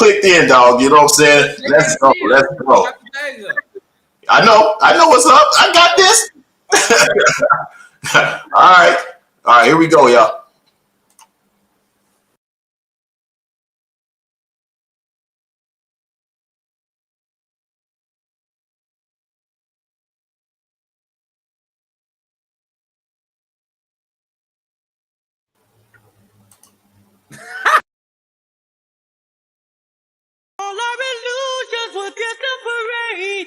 clicked in, dog. You know what I'm saying? Let's go. Let's go. I know what's up. I got this. All right, here we go, y'all. All our illusions will get to parade,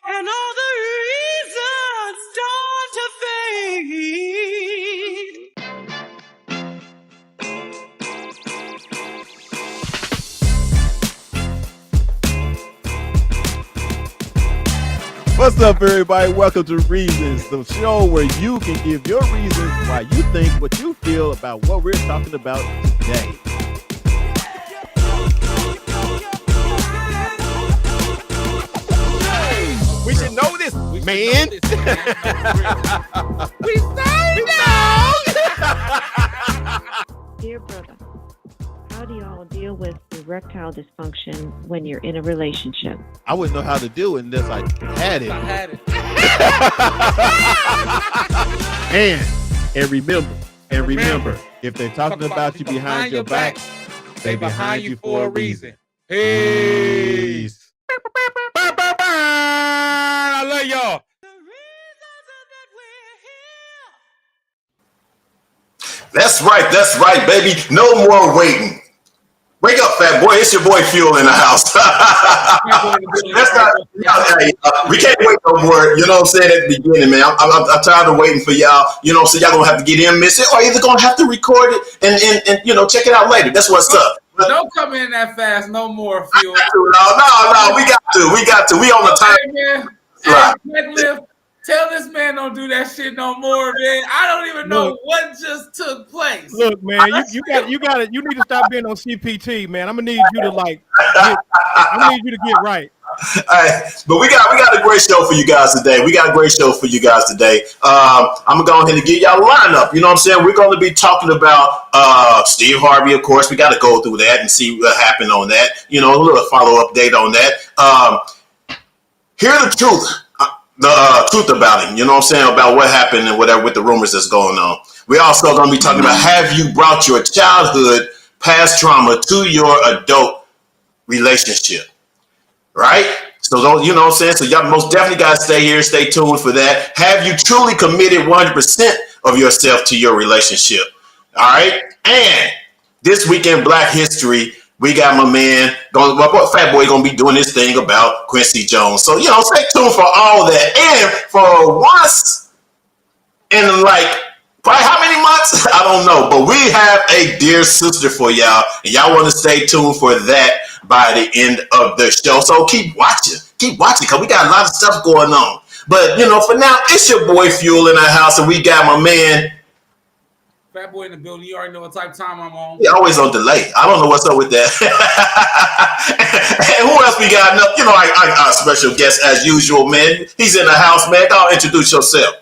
and all the reasons start to fade. What's up, everybody? Welcome to Reasons, the show where you can give your reasons why you think what you feel about what we're talking about today. We should know this, man. We say no. Dear brother, how do y'all deal with erectile dysfunction when you're in a relationship? I wouldn't know how to do it unless I had it. And remember, if they're talking about you behind your back, they behind you for a reason. Peace. I love y'all. That's right, baby. No more waiting. Wake up, fat boy. It's your boy Fuel in the house. We can't wait no more. You know what I'm saying, at the beginning, man. I'm tired of waiting for y'all. You know what I'm saying? Y'all going to have to get in, miss it, or either going to have to record it and check it out later. That's what's up. Don't come in that fast no more, Fuel. No. We got to. We on the time. Hey, man. Right. Tell this man don't do that shit no more, man. I don't even know what just took place. Look, man, you need to stop being on CPT, man. I'm gonna need you to get right. All right, but we got a great show for you guys today. I'm gonna go ahead and give y'all a lineup. You know what I'm saying? We're gonna be talking about Steve Harvey, of course. We got to go through that and see what happened on that. You know, a little follow update on that. Hear the truth. The truth about him, you know what I'm saying, about what happened and whatever with the rumors that's going on. We're also going to be talking about, have you brought your childhood past trauma to your adult relationship, right? So, you know what I'm saying? So y'all most definitely got to stay here, stay tuned for that. Have you truly committed 100% of yourself to your relationship? All right? And this weekend, Black History, we got my man, Fat Boy, gonna be doing this thing about Quincy Jones. So, you know, stay tuned for all that. And for once in probably how many months? I don't know. But we have a dear sister for y'all. And y'all want to stay tuned for that by the end of the show. So keep watching, because we got a lot of stuff going on. But, you know, for now, it's your boy Fuel in the house. And we got my man, Fat Boy in the building. You already know what type of time I'm on. Yeah, always on delay. I don't know what's up with that. And who else we got? You know, our special guest as usual, man. He's in the house, man. Go introduce yourself.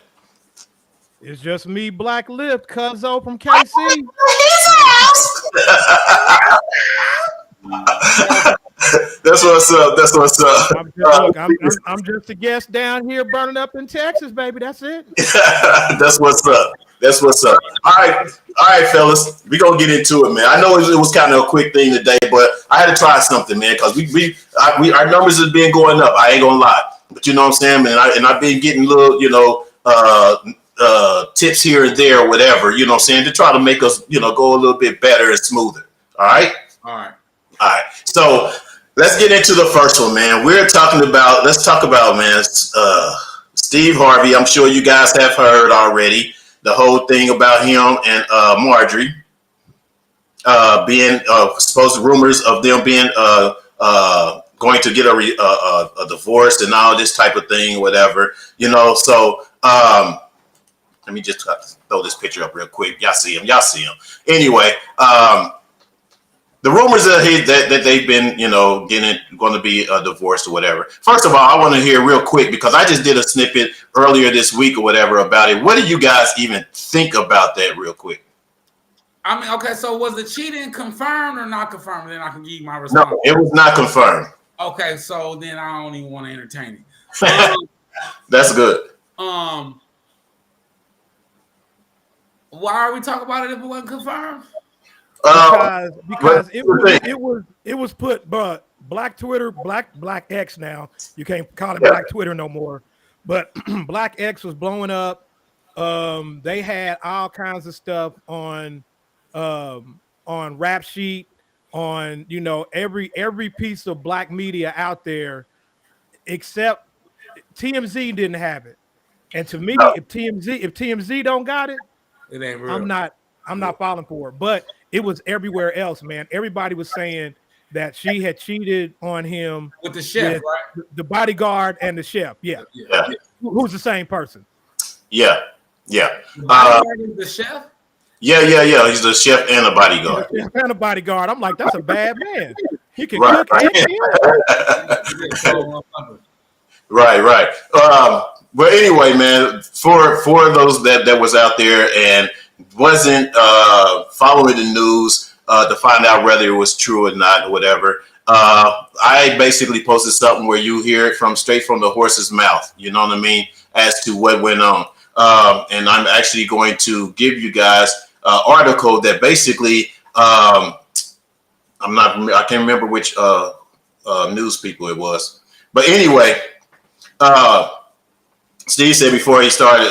It's just me, Black Lift, Cuzzo from KC. His house. That's what's up. I'm just a guest down here burning up in Texas, baby. That's it. That's what's up. All right, fellas. We're going to get into it, man. I know it was kind of a quick thing today, but I had to try something, man, because our numbers have been going up. I ain't going to lie. But you know what I'm saying, man? I've been getting little, tips here and there or whatever, you know what I'm saying, to try to make us, go a little bit better and smoother. All right? All right. So let's get into the first one, man. Let's talk about, man, Steve Harvey. I'm sure you guys have heard already the whole thing about him and Marjorie being supposed rumors of them being going to get a divorce and all this type of thing, whatever, So let me just throw this picture up real quick. Y'all see him. Anyway, the rumors that they've been, going to be divorced or whatever. First of all, I want to hear real quick, because I just did a snippet earlier this week or whatever about it. What do you guys even think about that real quick? I mean, okay, so was the cheating confirmed or not confirmed? Then I can give you my response. No, it was not confirmed. Okay, so then I don't even want to entertain it. That's good. Why are we talking about it if it wasn't confirmed? Because it was put, but Black Twitter, Black X now. You can't call it Black Twitter no more. But Black X was blowing up. They had all kinds of stuff on Rap Sheet, on every piece of Black media out there, except TMZ didn't have it. And to me, if TMZ don't got it, It ain't real. I'm not falling for it. But it was everywhere else, man. Everybody was saying that she had cheated on him with the chef, right? The bodyguard and the chef. Yeah. Who's the same person? Yeah. The bodyguard is the chef? Yeah. He's the chef and a bodyguard. Chef and a bodyguard. I'm like, that's a bad man. He can cook and Right. But anyway, man, for those that was out there and wasn't following the news to find out whether it was true or not or whatever, I basically posted something where you hear it straight from the horse's mouth. You know what I mean? As to what went on. And I'm actually going to give you guys an article that basically, I can't remember which news people it was. But anyway, Steve said before he started,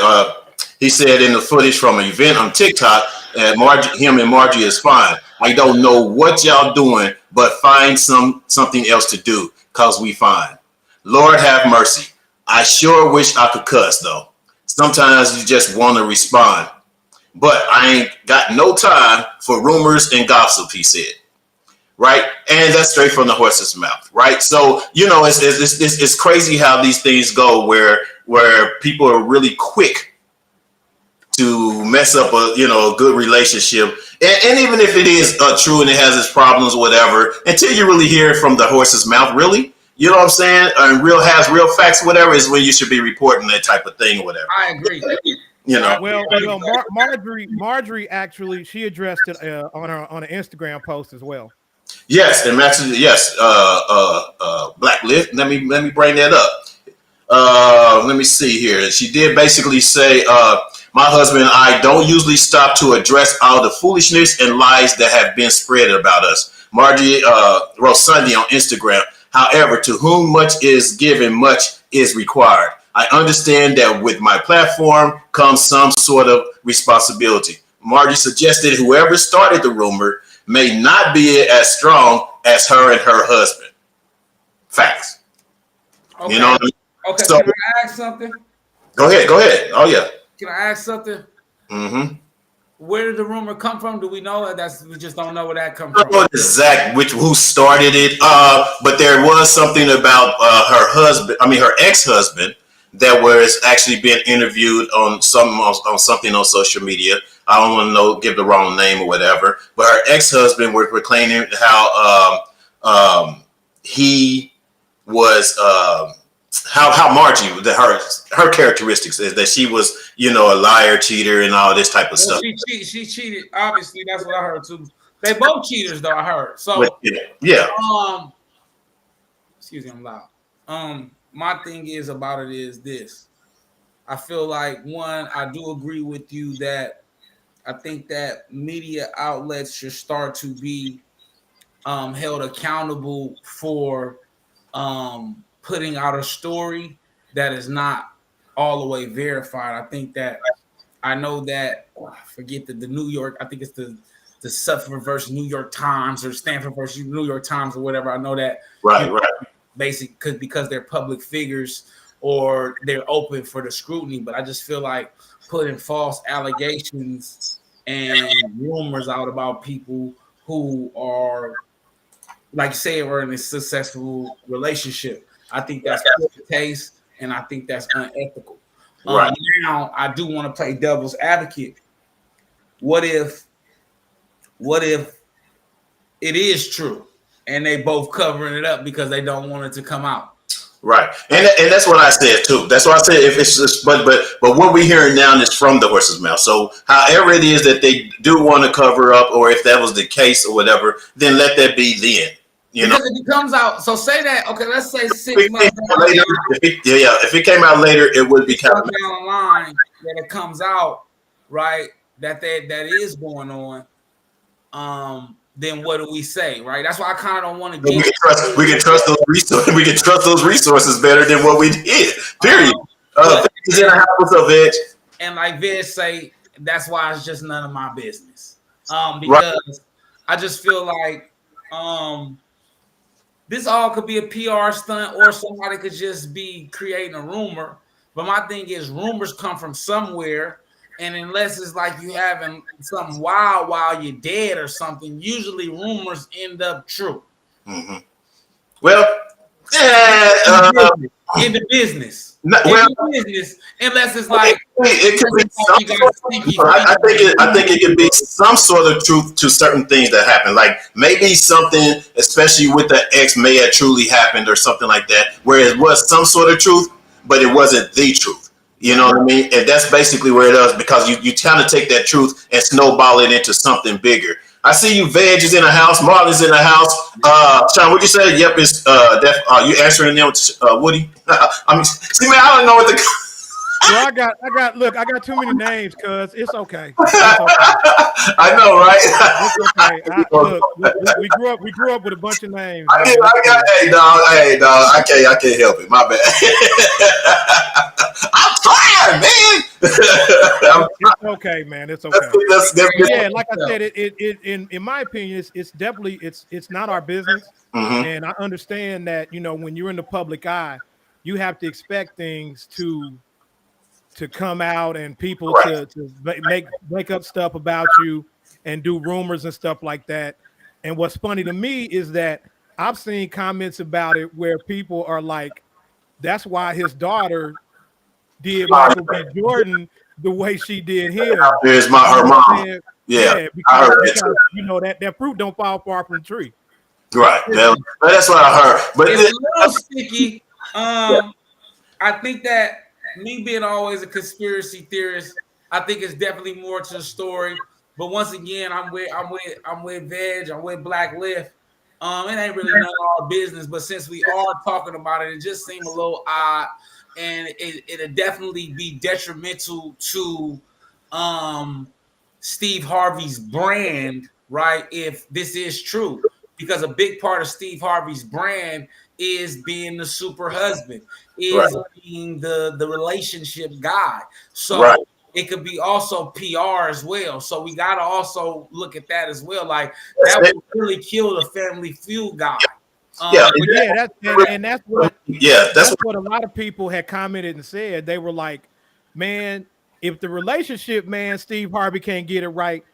he said in the footage from an event on TikTok, him and Margie is fine. I don't know what y'all doing, but find something else to do, cause we fine. Lord have mercy. I sure wish I could cuss though. Sometimes you just want to respond, but I ain't got no time for rumors and gossip, he said. Right, and that's straight from the horse's mouth, right? So it's crazy how these things go, where people are really quick to mess up a good relationship, and even if it is true and it has its problems, whatever, until you really hear it from the horse's mouth, really, you know what I'm saying, and has real facts, whatever, is when you should be reporting that type of thing, or whatever. I agree. Well, Marjorie actually, she addressed it on an Instagram post as well. Yes, and actually, yes, Blackness. Let me bring that up. Let me see here. She did basically say, my husband and I don't usually stop to address all the foolishness and lies that have been spread about us. Marjorie wrote Sunday on Instagram. However, to whom much is given, much is required. I understand that with my platform comes some sort of responsibility. Marjorie suggested whoever started the rumor may not be as strong as her and her husband. Facts. Okay. You know what I mean? Okay, So, can I ask something? Go ahead. Oh, yeah. Can I ask something? Mm-hmm. Where did the rumor come from? Do we know it? We just don't know where that comes I from. don't know who started it, but there was something about her ex-husband, that was actually being interviewed on something on social media. I don't want to give the wrong name or whatever, but her ex-husband was proclaiming how he was how Margie, her characteristics is that she was a liar, cheater, and all this type of stuff. She cheated. Obviously, that's what I heard too. They both cheaters, though. I heard. So yeah. Excuse me, I'm loud. My thing about it is this. I feel like, one, I do agree with you that I think that media outlets should start to be held accountable for putting out a story that is not all the way verified. I know that I forget the New York, I think it's the Suffolk versus New York Times or Stanford versus New York Times or whatever. I know that right. Basically because they're public figures or they're open for the scrutiny, but I just feel like putting false allegations and rumors out about people who are, like say, are in a successful relationship, I think that's the case, and I think that's unethical. Right. Now, I do want to play devil's advocate. What if it is true and they both covering it up because they don't want it to come out? Right, and that's what I said too. That's why I said if it's just, but what we're hearing now is from the horse's mouth. So however it is that they do want to cover up, or if that was the case or whatever, then let that be then. You because know, if it comes out, so say that, okay, let's say 6 if it months came out later, if it came out later, it would be kind down of the line that it comes out, right? That is going on. Then what do we say, right? That's why I kind of don't want to get. we can trust those resources. We can trust those resources better than what we did. Period. Is in a house. What's up, Veg? And like Veg say, that's why it's just none of my business. Because Right. I just feel like this all could be a PR stunt, or somebody could just be creating a rumor. But my thing is, rumors come from somewhere. And unless it's like you having something wild while you're dead or something, usually rumors end up true. Mm-hmm. Well, in the business. Well, in the business, unless it's like it could be I think it could be some sort of truth to certain things that happen. Like maybe something, especially with the ex, may have truly happened or something like that, where it was some sort of truth, but it wasn't the truth. You know what I mean? And that's basically where it is, because you kind of take that truth and snowball it into something bigger. I see you. Veg is in the house. Marlon's in the house. Sean, what'd you say? Yep, it's you answering them, Woody? I mean, see, man, I don't know what the. Well, I got too many names, cuz it's okay. I know, right? It's okay. We grew up with a bunch of names. Hey, dog, I can't help it. My bad. I'm tired, man. It's okay, man. It's okay. Yeah, like I said, in my opinion, it's definitely it's not our business. Mm-hmm. And I understand that, when you're in the public eye, you have to expect things to come out and people to make up stuff about you and do rumors and stuff like that. And what's funny to me is that I've seen comments about it where people are like, that's why his daughter did Michael B. Jordan the way she did him. Here's her mom. Yeah, because that fruit don't fall far from the tree. Right. That's what I heard. But it's a little sticky. I think that me being always a conspiracy theorist, I think it's definitely more to the story. But once again, I'm with Veg, I'm with Black Lift. It ain't really none of our business, but since we are talking about it, it just seemed a little odd, and it'll definitely be detrimental to Steve Harvey's brand, right? If this is true, because a big part of Steve Harvey's brand is being the super husband, is being the relationship guy. So it could be also PR as well. So we got to also look at that as well. Like that would really kill the Family Feud guy. That's what a lot of people had commented and said. They were like, man, if the relationship man Steve Harvey can't get it right,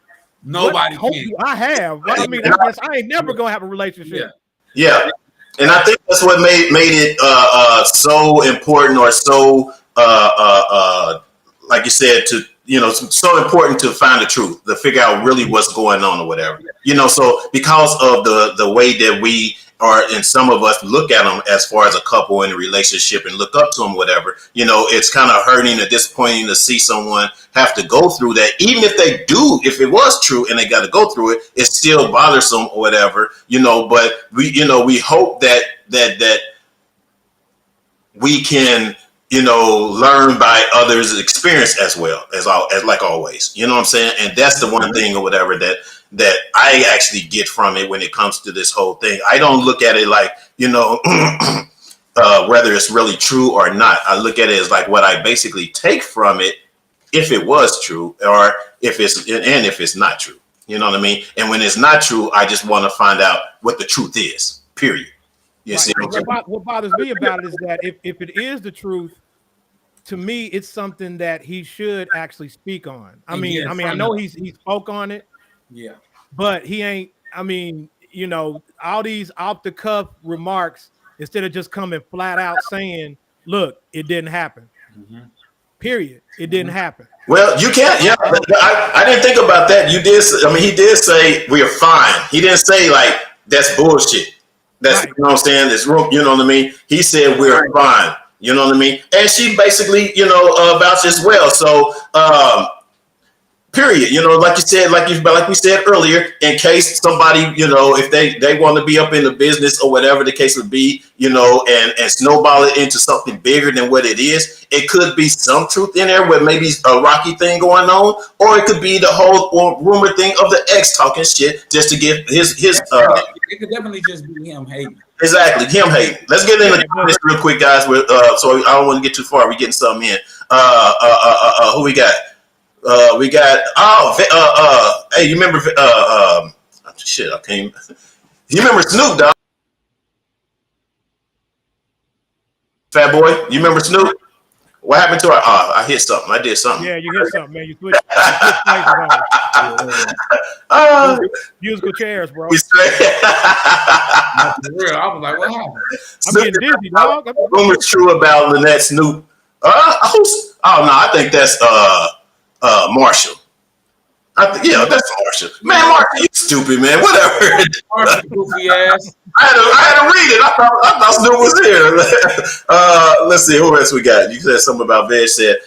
nobody hope can. I have. I mean, I guess I ain't never gonna have a relationship. Yeah. And I think that's what made it so important, or so like you said, to so important to find the truth, to figure out really what's going on or whatever. So because of the way that we are, and some of us look at them as far as a couple in a relationship and look up to them, whatever, it's kind of hurting or disappointing to see someone have to go through that. Even if they do, if it was true and they got to go through it, it's still bothersome or whatever, but we hope that we can, learn by others' experience as well as like always, you know what I'm saying? And that's the one thing or whatever that I actually get from it when it comes to this whole thing. I don't look at it like, whether it's really true or not. I look at it as like what I basically take from it, if it was true, or if it's not true. You know what I mean? And when it's not true, I just want to find out what the truth is, period. What bothers me about it is that if it is the truth, to me, it's something that he should actually speak on. I know he spoke on it. Yeah. But he ain't, all these off the cuff remarks, instead of just coming flat out saying, look, it didn't happen. Mm-hmm. Period. It didn't happen. Well, you can't. Yeah, I didn't think about that. You did. He did say we are fine. He didn't say like that's bullshit. That's Right. you know what I'm saying. This room, you know what I mean. He said we're fine. You know what I mean. And she basically, vouched as well. So period. Like you said, like we said earlier, in case somebody, if they want to be up in the business or whatever the case would be, and snowball it into something bigger than what it is. It could be some truth in there where maybe a rocky thing going on, or it could be the whole rumor thing of the ex talking shit just to get his. It could definitely just be him hating. Exactly, him hating. Let's get into the comments real quick, guys. So I don't want to get too far. We're getting something in. Who we got? We got hey, you remember shit, I can't. You remember Snoop Dogg? Fat Boy, you remember Snoop? What happened to our I hit something. I did something. Yeah, you hit something, man. You switched places on. Musical chairs, bro. For real, I was like, what happened? I'm getting dizzy, dog. Rumors true about Lynette Snoop. I think that's Marshall. That's Marshall. Man, Marshall, you stupid, man. Whatever. Marshall, goofy ass. I had to read it. I thought Snoop was here. Let's see who else we got. You said something about Veg said,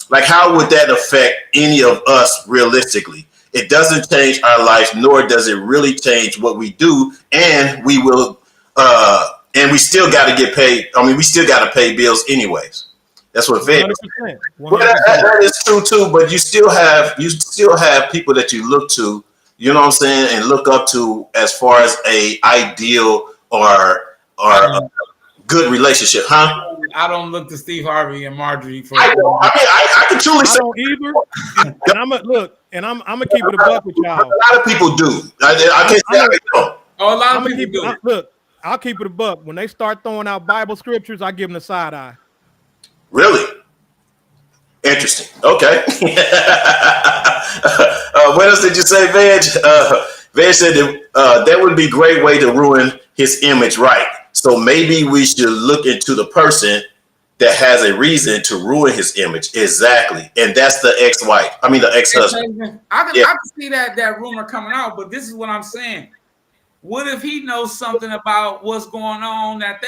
like, how would that affect any of us realistically? It doesn't change our life, nor does it really change what we do, and we will, and we still got to get paid. I mean, we still got to pay bills anyways. That's what Veg. 100%. Well, that is true too, but you still have people that you look to, you know what I'm saying, and look up to as far as a ideal or a good relationship, huh? I don't look to Steve Harvey and Marjorie for. I can truly say don't either. And I'm gonna keep it a buck with y'all. A lot of people do. I can't say I don't. Oh, a lot of people do. Look, I'll keep it a buck. When they start throwing out Bible scriptures, I give them the side eye. Really? Interesting. Okay. What else did you say, Veg? Veg said that would be a great way to ruin his image, right? So maybe we should look into the person that has a reason to ruin his image. Exactly. And that's the ex-wife. I mean, the ex-husband. I can see that rumor coming out, but this is what I'm saying. What if he knows something about what's going on that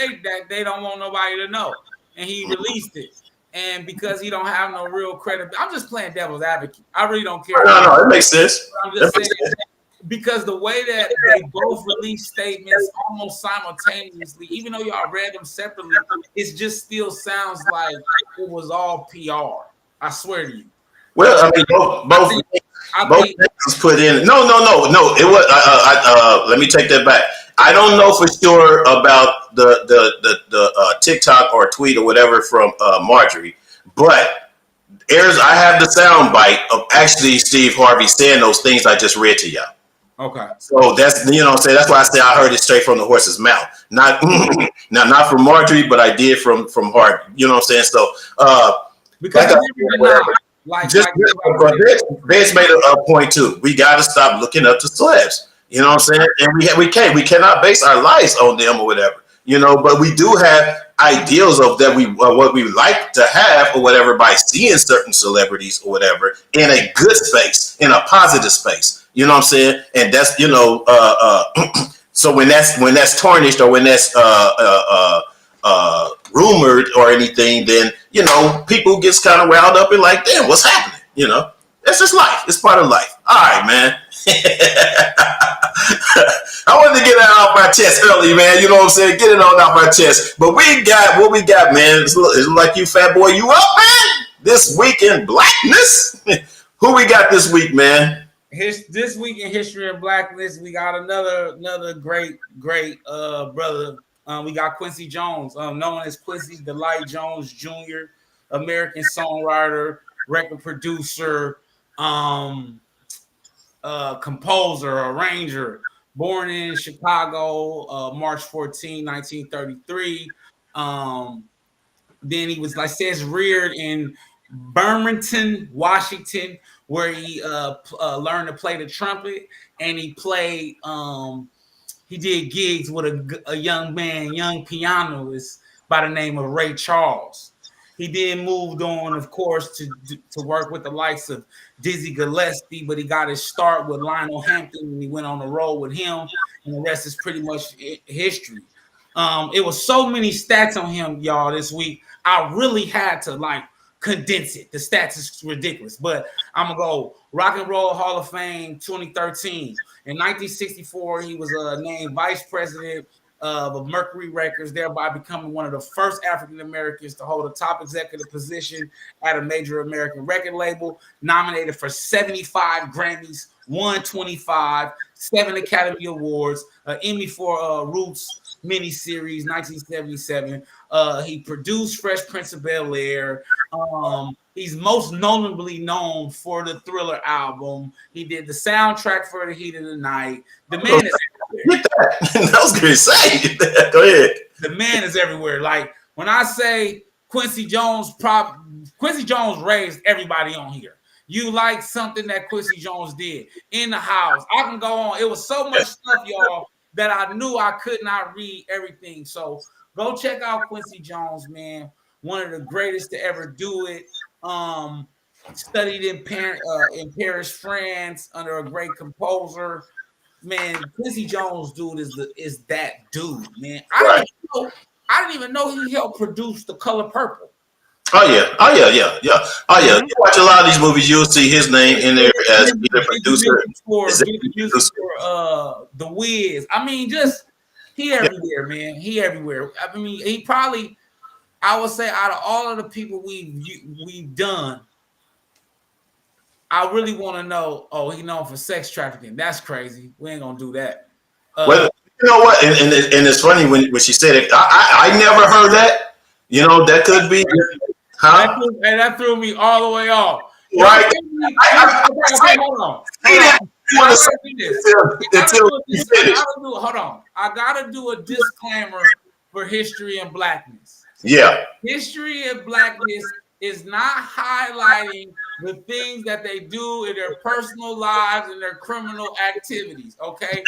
they don't want nobody to know, and he released it? And because he don't have no real credit, I'm just playing devil's advocate. I really don't care. No, it makes sense. I'm just saying because the way that they both released statements almost simultaneously, even though y'all read them separately, it just still sounds like it was all PR. I swear to you. Well, I mean, both things put in. No. It was. Let me take that back. I don't know for sure about the TikTok or tweet or whatever from Marjorie, but I have the sound bite of actually Steve Harvey saying those things I just read to y'all. Okay. So that's what I'm saying. That's why I say I heard it straight from the horse's mouth. Not from Marjorie, but I did from Harvey. You know what I'm saying? So because Vince made a point too. We got to stop looking up to celebs. You know what I'm saying? And we cannot base our lives on them or whatever. But we do have ideals of that what we like to have or whatever by seeing certain celebrities or whatever in a good space, in a positive space. You know what I'm saying? And that's so when that's tarnished or when that's rumored or anything, then people gets kind of riled up and like, damn, what's happening? That's just life. It's part of life. All right, man. I wanted to get that off my chest early, man. You know what I'm saying? Get it on off my chest. But we got what we got, man. It's like you, fat boy. You up, man? This week in Blackness. Who we got this week, man? This week in history of Blackness, we got another great brother. We got Quincy Jones, known as Quincy Delight Jones Jr., American songwriter, record producer, composer, arranger, born in Chicago, March 14, 1933. Then he was, reared in Bremerton, Washington, where he learned to play the trumpet, and he played. He did gigs with a young pianist by the name of Ray Charles. He then moved on, of course, to work with the likes of Dizzy Gillespie, but he got his start with Lionel Hampton, and he went on the road with him. and the rest is pretty much history. It was so many stats on him, y'all, this week. I really had to like condense it. The stats is ridiculous, but I'm gonna go Rock and Roll Hall of Fame 2013. In 1964, he was named vice president of Mercury Records, thereby becoming one of the first African Americans to hold a top executive position at a major American record label. Nominated for 75 Grammys, won 25, 7 Academy Awards, an Emmy for Roots miniseries, 1977. He produced Fresh Prince of Bel-Air. He's most notably known for the Thriller album. He did the soundtrack for The Heat of the Night. The man is everywhere. I was going to say. Go ahead. The man is everywhere. Like when I say Quincy Jones raised everybody on here. You like something that Quincy Jones did in the house. I can go on. It was so much stuff, y'all, that I knew I could not read everything. So go check out Quincy Jones, man. One of the greatest to ever do it. Studied in Paris, France, under a great composer. Man, Quincy Jones, dude, is that dude, man. I didn't even know he helped produce The Color Purple. Oh yeah. You watch a lot of these movies, you'll see his name in there as either producer. The Wiz. I mean, just he everywhere, man. He everywhere. I mean, he probably, I would say, out of all of the people we've done, I really want to know. Oh, he known for sex trafficking. That's crazy. We ain't gonna do that. Well, you know what? And it's funny when she said it. I never heard that. You know, that could be. Huh? That threw me all the way off. Right. Hold on. I gotta do a disclaimer for History and Blackness. Yeah. History and Blackness is not highlighting the things that they do in their personal lives and their criminal activities, okay?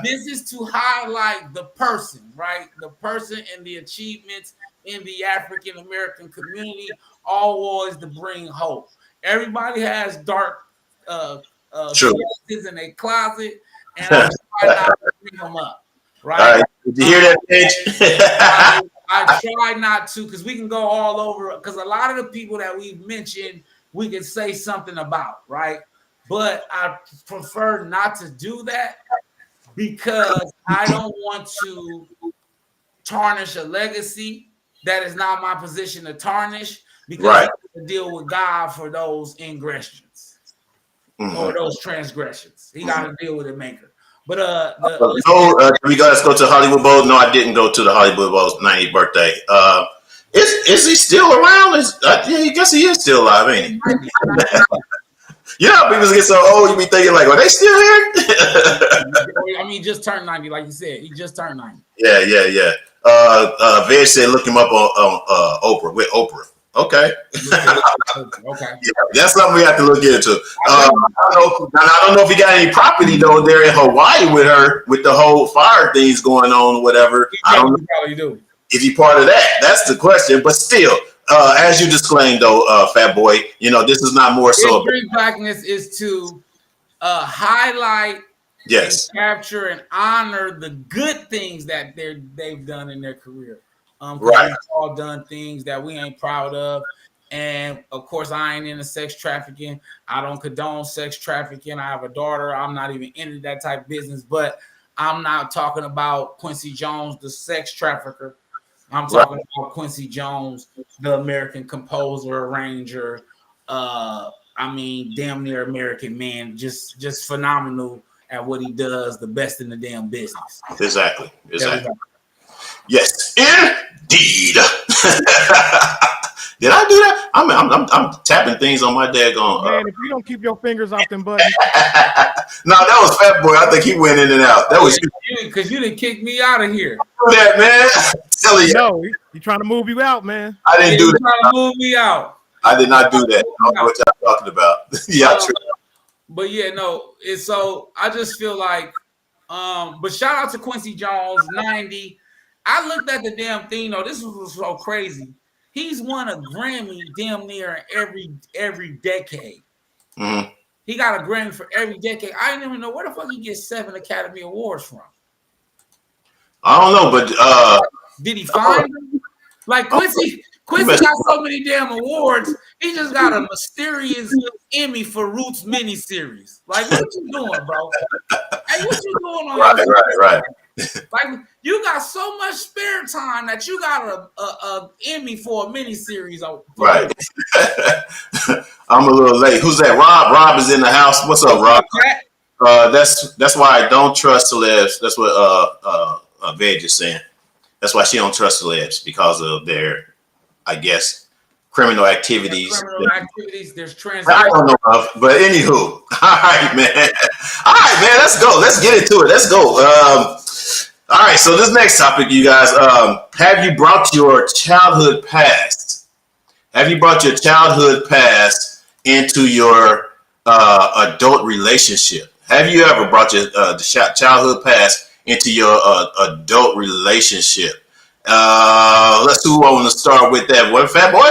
This is to highlight the person, right? The person and the achievements in the African American community, always to bring hope. Everybody has dark skeletons in their closet, and I try not to bring them up, right? Did you hear that, Paige? I try not to, because we can go all over, because a lot of the people that we've mentioned, we can say something about, right? But I prefer not to do that because I don't want to tarnish a legacy that is not my position to tarnish, because I have to deal with God for those ingressions or those transgressions. He got to deal with it, maker. But we guys go to Hollywood Bowl. No, I didn't go to the Hollywood Bowl's 90th birthday. Is he still around? Yeah, I guess he is still alive, ain't he? You know, people get so old, you be thinking like, are they still here? I mean, he just turned 90, like you said. He just turned 90. Yeah. Veg said look him up on Oprah, with Oprah. Okay. Okay. Yeah, that's something we have to look into. I don't know if he got any property though there in Hawaii with her, with the whole fire things going on or whatever. I don't know. Probably do. Is he part of that? That's the question. But still, as you disclaimed though, Fat Boy, you know, this is not more so. Blackness is to highlight, yes, and capture and honor the good things that they've done in their career. Right. We've all done things that we ain't proud of. And of course, I ain't into sex trafficking. I don't condone sex trafficking. I have a daughter. I'm not even into that type of business. But I'm not talking about Quincy Jones, the sex trafficker. I'm talking about Quincy Jones, the American composer, arranger. I mean, damn near American man. Just phenomenal at what he does. The best in the damn business. Exactly. Yes, indeed. Did I do that? I'm tapping things on my daggone. Man, if you don't keep your fingers off them buttons. No, that was Fat Boy. I think he went in and out. That was you, because you didn't kick me out of here. Do that, man. Silly. No, he trying to move you out, man. I didn't do that. Trying to move me out. I did not do that. I don't know what y'all talking about. Yeah, true. But yeah, no. It's so I just feel like, but shout out to Quincy Jones, 90. I looked at the damn thing. No, this was so crazy. He's won a Grammy damn near every decade. Mm-hmm. He got a Grammy for every decade. I didn't even know where the fuck he gets 7 Academy Awards from. I don't know, but did he find them? Like Quincy got so many damn awards. He just got a mysterious Emmy for Roots miniseries. Like, what you doing, bro? Hey, what you doing on right. Like, you got so much spare time that you got a Emmy for a miniseries. Right. I'm a little late. Who's that? Rob. Rob is in the house. What's up, Rob? That's why I don't trust celebs. That's what Veg is saying. That's why she don't trust celebs, because of their, I guess, criminal activities. There's I don't know, but anywho, all right, man. All right, man. Let's go. Let's get into it. Let's go. All right. So this next topic, you guys, have you brought your childhood past? Have you brought your childhood past into your adult relationship? Have you ever brought your childhood past into your adult relationship? Let's see who I want to start with that. What, Fat Boy?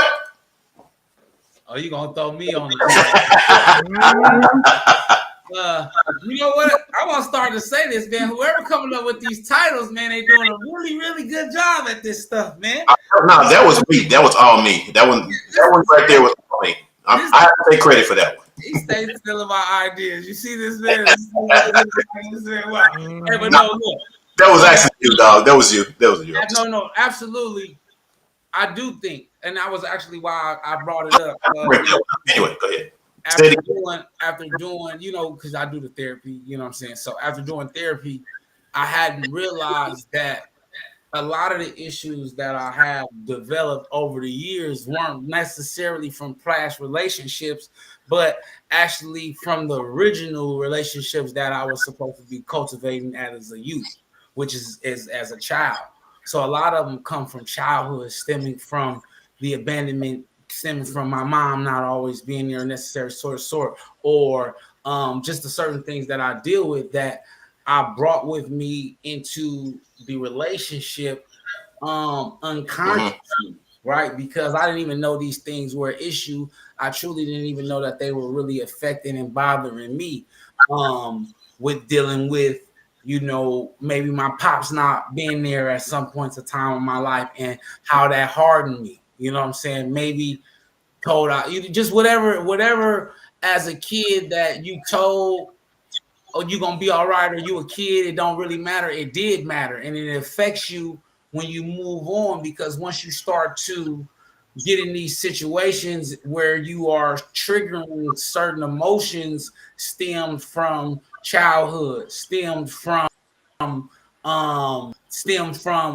Oh, you gonna throw me on the you know what? I want to start to say this, man. Whoever coming up with these titles, man, they doing a really, really good job at this stuff, man. No, that was me. That was all me. That one right there was all me. I have to take credit for that one. He stays stealing my ideas. You see this man? Hey, but no, look. That was actually you, dog. That was you. No, absolutely. I do think, and that was actually why I brought it up. Anyway, go ahead. After doing, you know, because I do the therapy, you know what I'm saying? So after doing therapy, I hadn't realized that a lot of the issues that I have developed over the years weren't necessarily from past relationships, but actually from the original relationships that I was supposed to be cultivating as a youth, which is as a child. So a lot of them come from childhood, stemming from the abandonment, stemming from my mom not always being there, necessary sort, or just the certain things that I deal with that I brought with me into the relationship unconsciously, right? Because I didn't even know these things were an issue. I truly didn't even know that they were really affecting and bothering me with dealing with, you know, maybe my pops not being there at some points of time in my life and how that hardened me. You know what I'm saying? Maybe told out, you just whatever as a kid that you told, oh, you gonna be all right, or you a kid, it don't really matter. It did matter, and it affects you when you move on, because once you start to get in these situations where you are triggering certain emotions stemmed from childhood, stemmed from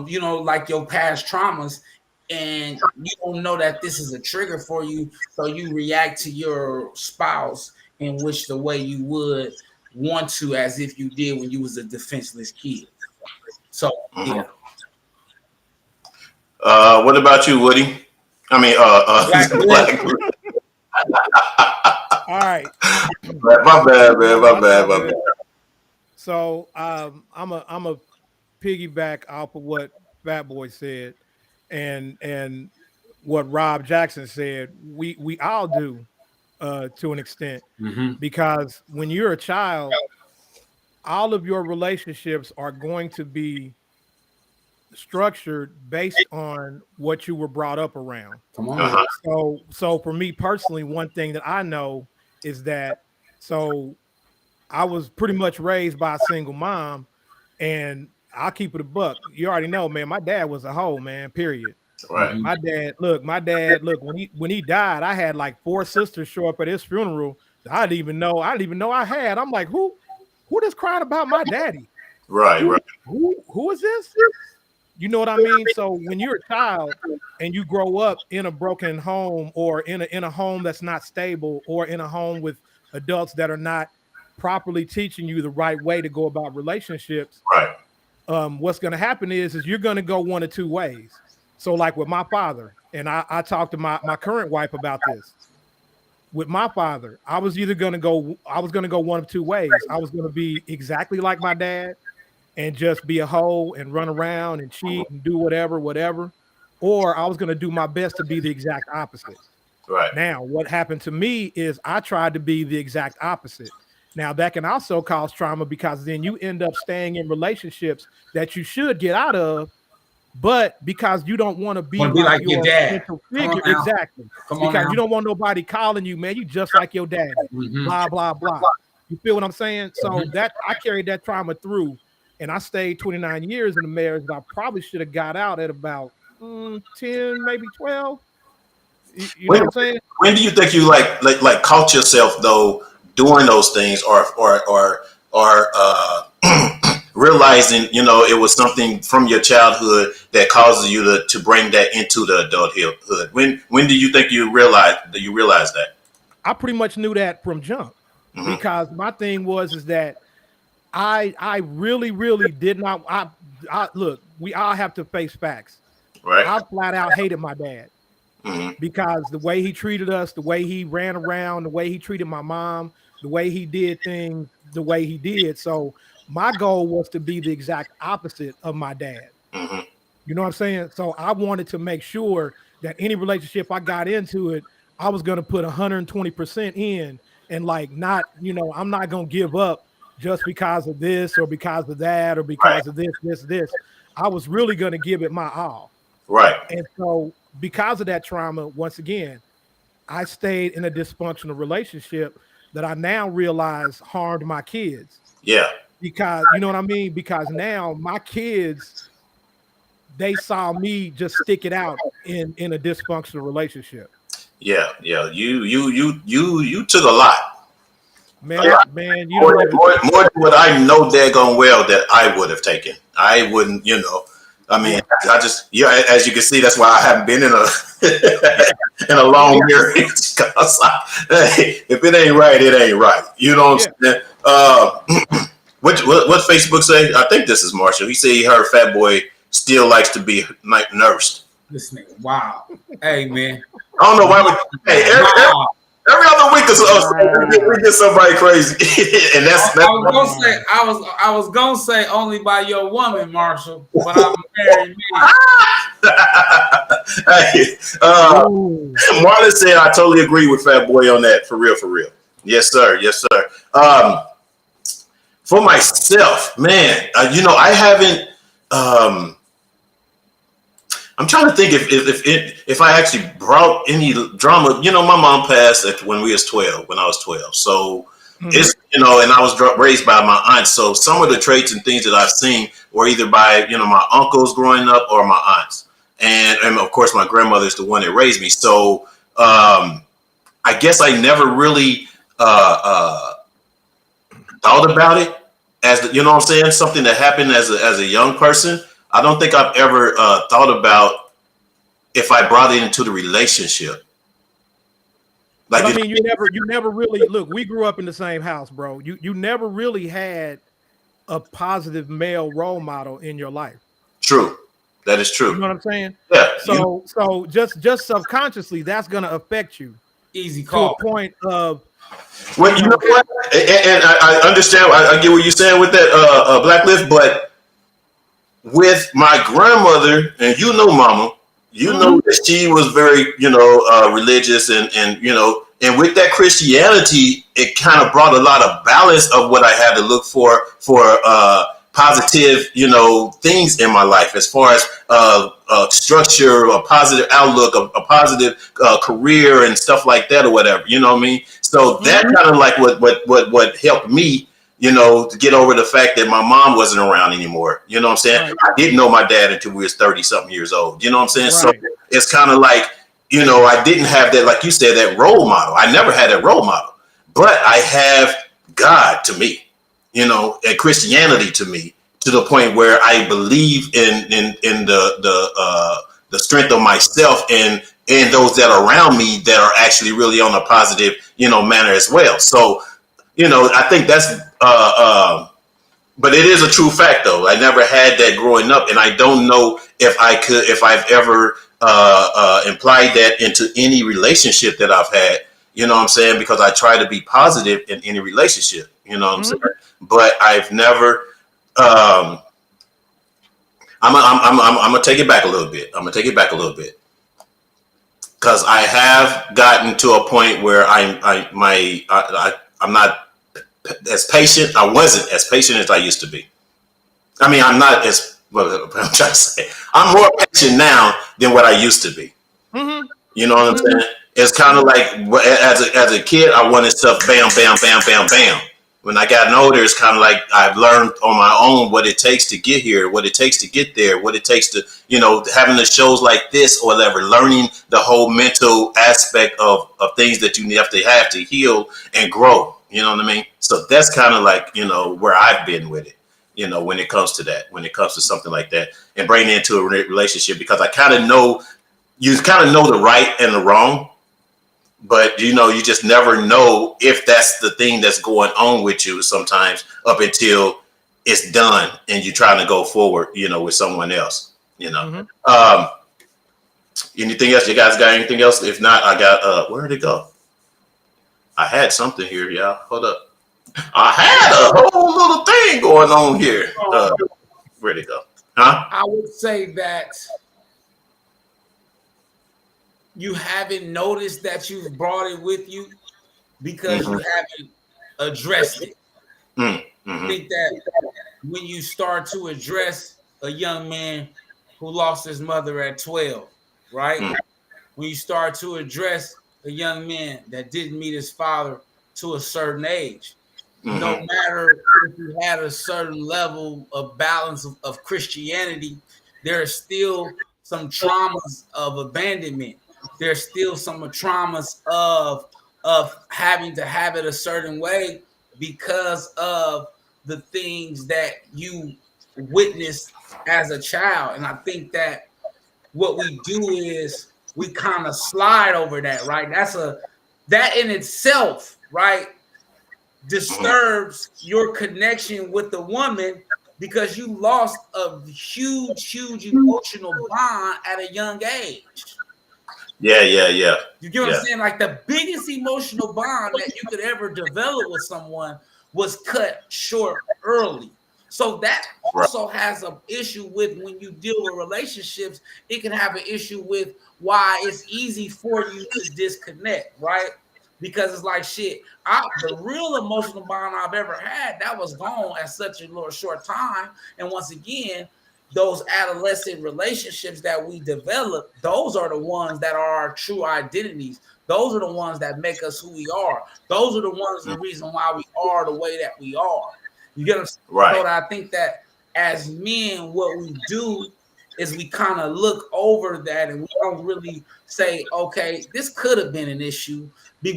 you know, like your past traumas, and you don't know that this is a trigger for you, so you react to your spouse in which the way you would want to, as if you did when you was a defenseless kid. So yeah. What about you, Woody? I mean, Black. All right. My bad, man. My bad. So I'm a piggyback off of what Fat Boy said, and what Rob Jackson said. We all do to an extent, because when you're a child, all of your relationships are going to be structured based on what you were brought up around. Come on. So for me personally, one thing that I know is that, so I was pretty much raised by a single mom, and I'll keep it a buck. You already know, man, my dad was a hoe, man, period. Right. My dad, when he died, I had like 4 sisters show up at his funeral. I didn't even know I had. I'm like, who just crying about my daddy? Right. Who is this? You know what I mean? So when you're a child and you grow up in a broken home, or in a home that's not stable, or in a home with adults that are not properly teaching you the right way to go about relationships, right? What's going to happen is you're going to go one of two ways. So like with my father, and I talked to my current wife about this. With my father, I was going to go one of two ways. I was going to be exactly like my dad and just be a hoe and run around and cheat and do whatever, or I was going to do my best to be the exact opposite. Right. Now, what happened to me is I tried to be the exact opposite. Now, that can also cause trauma because then you end up staying in relationships that you should get out of, but because you don't want to be Want to be like like your your dad. central Come on figure, now. exactly. Come on Because now. you don't want nobody calling you, man, you just like your daddy. Mhm. Blah, blah, blah. You feel what I'm saying? So that I carried that trauma through, and I stayed 29 years in the marriage that I probably should have got out at about 10, maybe 12. You know what I'm saying? When do you think you like caught yourself though doing those things, or realizing it was something from your childhood that causes you to bring that into the adulthood? When do you think you realize that? I pretty much knew that from jump Hmm. because my thing is that I really did not. I look, we all have to face facts. Right. I flat out hated my dad Hmm. because the way he treated us, the way he ran around, the way he treated my mom, the way he did things, the way he did. So my goal was to be the exact opposite of my dad. Hmm. You know what I'm saying? So I wanted to make sure that any relationship I got into it, I was going to put 120% in and like not, I'm not going to give up just because of this or because of that or Right. because of this. I was really going to give it my all. Right. And so because of that trauma, once again, I stayed in a dysfunctional relationship that I now realize harmed my kids Yeah. because, you know what I mean? Because now my kids, they saw me just stick it out in a dysfunctional relationship. Yeah. Yeah. You took a lot. Man, you More, don't even. more than what I know daggone well that I would have taken. I wouldn't, I mean, Yeah. I just, yeah, as you can see, that's why I haven't been in a in a long marriage. 'Cause hey, if it ain't right, it ain't right. You know what I'm Yeah. saying? What Facebook say? I think this is Marshall. He said he heard Fat Boy still likes to be like nursed. This nigga, wow. Hey man. I don't know why. Hey, Wow. every other week or so, we get somebody crazy, and that's. I was gonna say only by your woman, Marshall, but I'm a married man. Hey, Marlon said I totally agree with Fat Boy on that. For real, for real. Yes, sir. Yes, sir. For myself, man, I haven't. I'm trying to think if I actually brought any drama. My mom passed when I was 12. So it's and I was raised by my aunt. So some of the traits and things that I've seen were either by my uncles growing up or my aunts, and of course my grandmother is the one that raised me. So I guess I never really thought about it as you know what I'm saying, something that happened as a young person. I don't think I've ever thought about if I brought it into the relationship. Like, I mean, you never really look. We grew up in the same house, bro. You never really had a positive male role model in your life. True, that is true. You know what I'm saying? Yeah. So just subconsciously, that's gonna affect you. Easy call. To a point of. Well, you know what? And I understand. I get what you're saying with that Blackness, but with my grandmother, and Mama, know that she was very, religious, and and with that Christianity, it kind of brought a lot of balance of what I had to look for positive, things in my life as far as structure, a positive outlook, a positive career, and stuff like that, or whatever. You know what I mean? So that kind of like what helped me, to get over the fact that my mom wasn't around anymore. You know what I'm saying? Right. I didn't know my dad until we was 30-something years old. You know what I'm saying? Right. So it's kind of like, I didn't have that, like you said, that role model. I never had that role model, but I have God to me, and Christianity to me, to the point where I believe in the strength of myself and those that are around me that are actually really on a positive, manner as well. So, I think that's, but it is a true fact though. I never had that growing up, and I don't know if I've ever implied that into any relationship that I've had. You know what I'm saying? Because I try to be positive in any relationship. You know what I'm saying? But I've never. I'm gonna take it back a little bit. because I have gotten to a point where I'm not as patient. I wasn't as patient as I used to be. I mean, I'm not as what I'm trying to say. I'm more patient now than what I used to be. Mm-hmm. You know what I'm saying? It's kind of like as a kid, I wanted stuff bam, bam, bam, bam, bam. When I got older, it's kind of like I've learned on my own what it takes to get here, what it takes to get there, what it takes to, having the shows like this or whatever, learning the whole mental aspect of things that you have to heal and grow. You know what I mean? So that's kind of like, where I've been with it, when it comes to that, when it comes to something like that and bringing it into a relationship, because I kind of know, you kind of know the right and the wrong, but you just never know if that's the thing that's going on with you sometimes up until it's done and you're trying to go forward, with someone else, anything else? You guys got anything else? If not, I got, where did it go? I had something here, y'all. Hold up. I had a whole little thing going on here. Where'd it go? Huh? I would say that you haven't noticed that you've brought it with you because you haven't addressed it. I think that when you start to address a young man who lost his mother at 12, right? When you start to address a young man that didn't meet his father to a certain age, no matter if you had a certain level of balance of Christianity, there are still some traumas of abandonment. There's still some traumas of having to have it a certain way because of the things that you witnessed as a child. And I think that what we do is we kind of slide over that, right? That in itself, right, disturbs your connection with the woman because you lost a huge emotional bond at a young age. Yeah. You get what I'm saying? Like the biggest emotional bond that you could ever develop with someone was cut short early. So that also has an issue with when you deal with relationships, it can have an issue with why it's easy for you to disconnect, right? Because it's like shit. The real emotional bond I've ever had, that was gone at such a little short time. And once again, those adolescent relationships that we develop, those are the ones that are our true identities. Those are the ones that make us who we are. Those are the ones, the reason why we are the way that we are. You get what I'm saying? Right. So I think that as men, what we do is we kind of look over that and we don't really say, okay, this could have been an issue,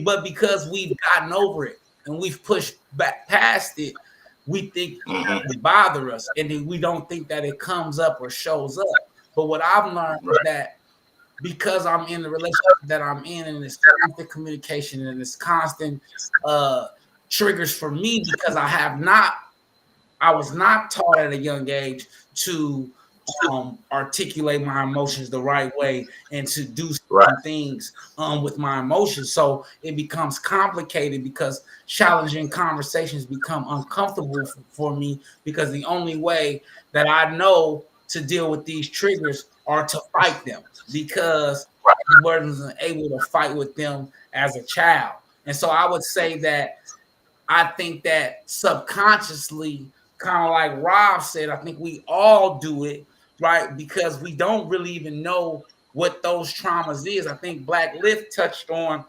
but because we've gotten over it and we've pushed back past it, we think it doesn't bother us, and then we don't think that it comes up or shows up. But what I've learned is that because I'm in the relationship that I'm in, and this constant communication and this constant triggers for me, because I was not taught at a young age to articulate my emotions the right way and to do certain things with my emotions. So it becomes complicated because challenging conversations become uncomfortable for me, because the only way that I know to deal with these triggers are to fight them, because I wasn't able to fight with them as a child. And so I would say that I think that subconsciously, kind of like Rob said, I think we all do it, right? Because we don't really even know what those traumas is. I think Black Lift touched on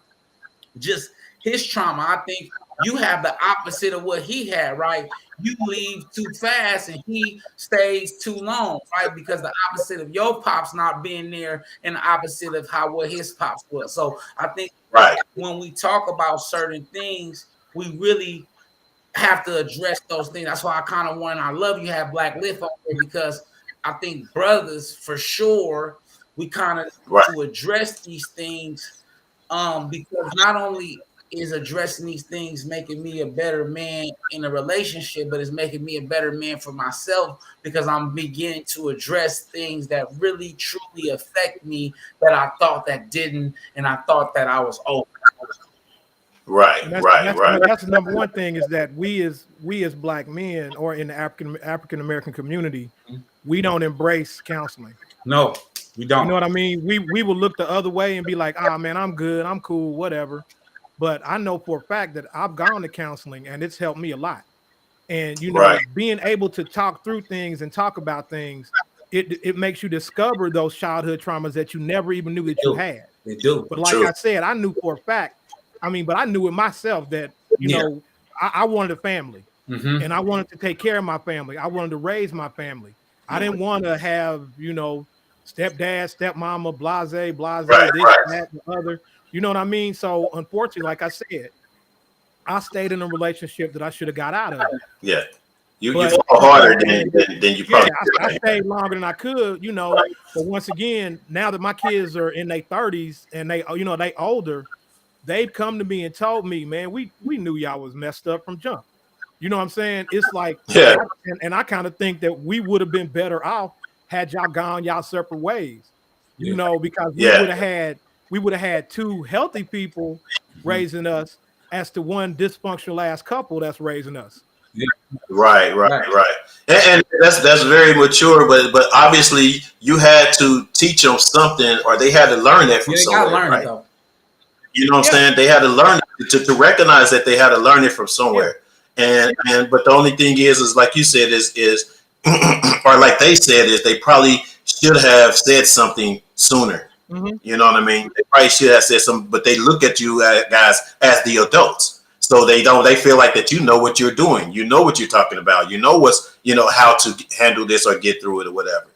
just his trauma. I think you have the opposite of what he had, right? You leave too fast and he stays too long, right? Because the opposite of your pops not being there and the opposite of what his pops was. So I think when we talk about certain things, we really have to address those things. That's why I kind of want, I love you have Black Lift on there, because I think brothers, for sure, we kind of to address these things, because not only is addressing these things making me a better man in a relationship, but it's making me a better man for myself, because I'm beginning to address things that really truly affect me that I thought that didn't, and I thought that I was over. That's the number one thing, is that we as Black men, or in the African American community, we don't embrace counseling. No. We don't. You know what I mean? We will look the other way and be like, "Ah, man, I'm good, I'm cool, whatever." But I know for a fact that I've gone to counseling and it's helped me a lot. And Right. being able to talk through things and talk about things, it makes you discover those childhood traumas that you never even knew that you had. They do. But like True. I said, I knew for a fact. But I knew it myself that Yeah. I wanted a family, Mm-hmm. and I wanted to take care of my family. I wanted to raise my family. I didn't want to have stepdad, stepmama, blase, Right. this, Right. that, the other. You know what I mean? So unfortunately, like I said, I stayed in a relationship that I should have got out of. Yeah. You But fall harder than you probably I should. stayed longer than I could, But once again, now that my kids are in their 30s and they older, they've come to me and told me, man, we knew y'all was messed up from jump. You know what I'm saying? It's like, Yeah. and I kind of think that we would have been better off had y'all gone y'all separate ways, because Yeah. we would have had two healthy people raising us as to one dysfunctional ass couple that's raising us. Yeah. Right. And that's very mature, but obviously you had to teach them something, or they had to learn that from Yeah, they gotta somewhere, learn right? it though. You know what I'm Yeah. saying? They had to learn it, to recognize that they had to learn it from somewhere. And but the only thing is like you said is or like they said is they probably should have said something sooner. Mhm. You know what I mean? They probably should have said something, but they look at you guys as the adults. So they feel like that you know what you're doing. You know what you're talking about. You know how to handle this or get through it or whatever.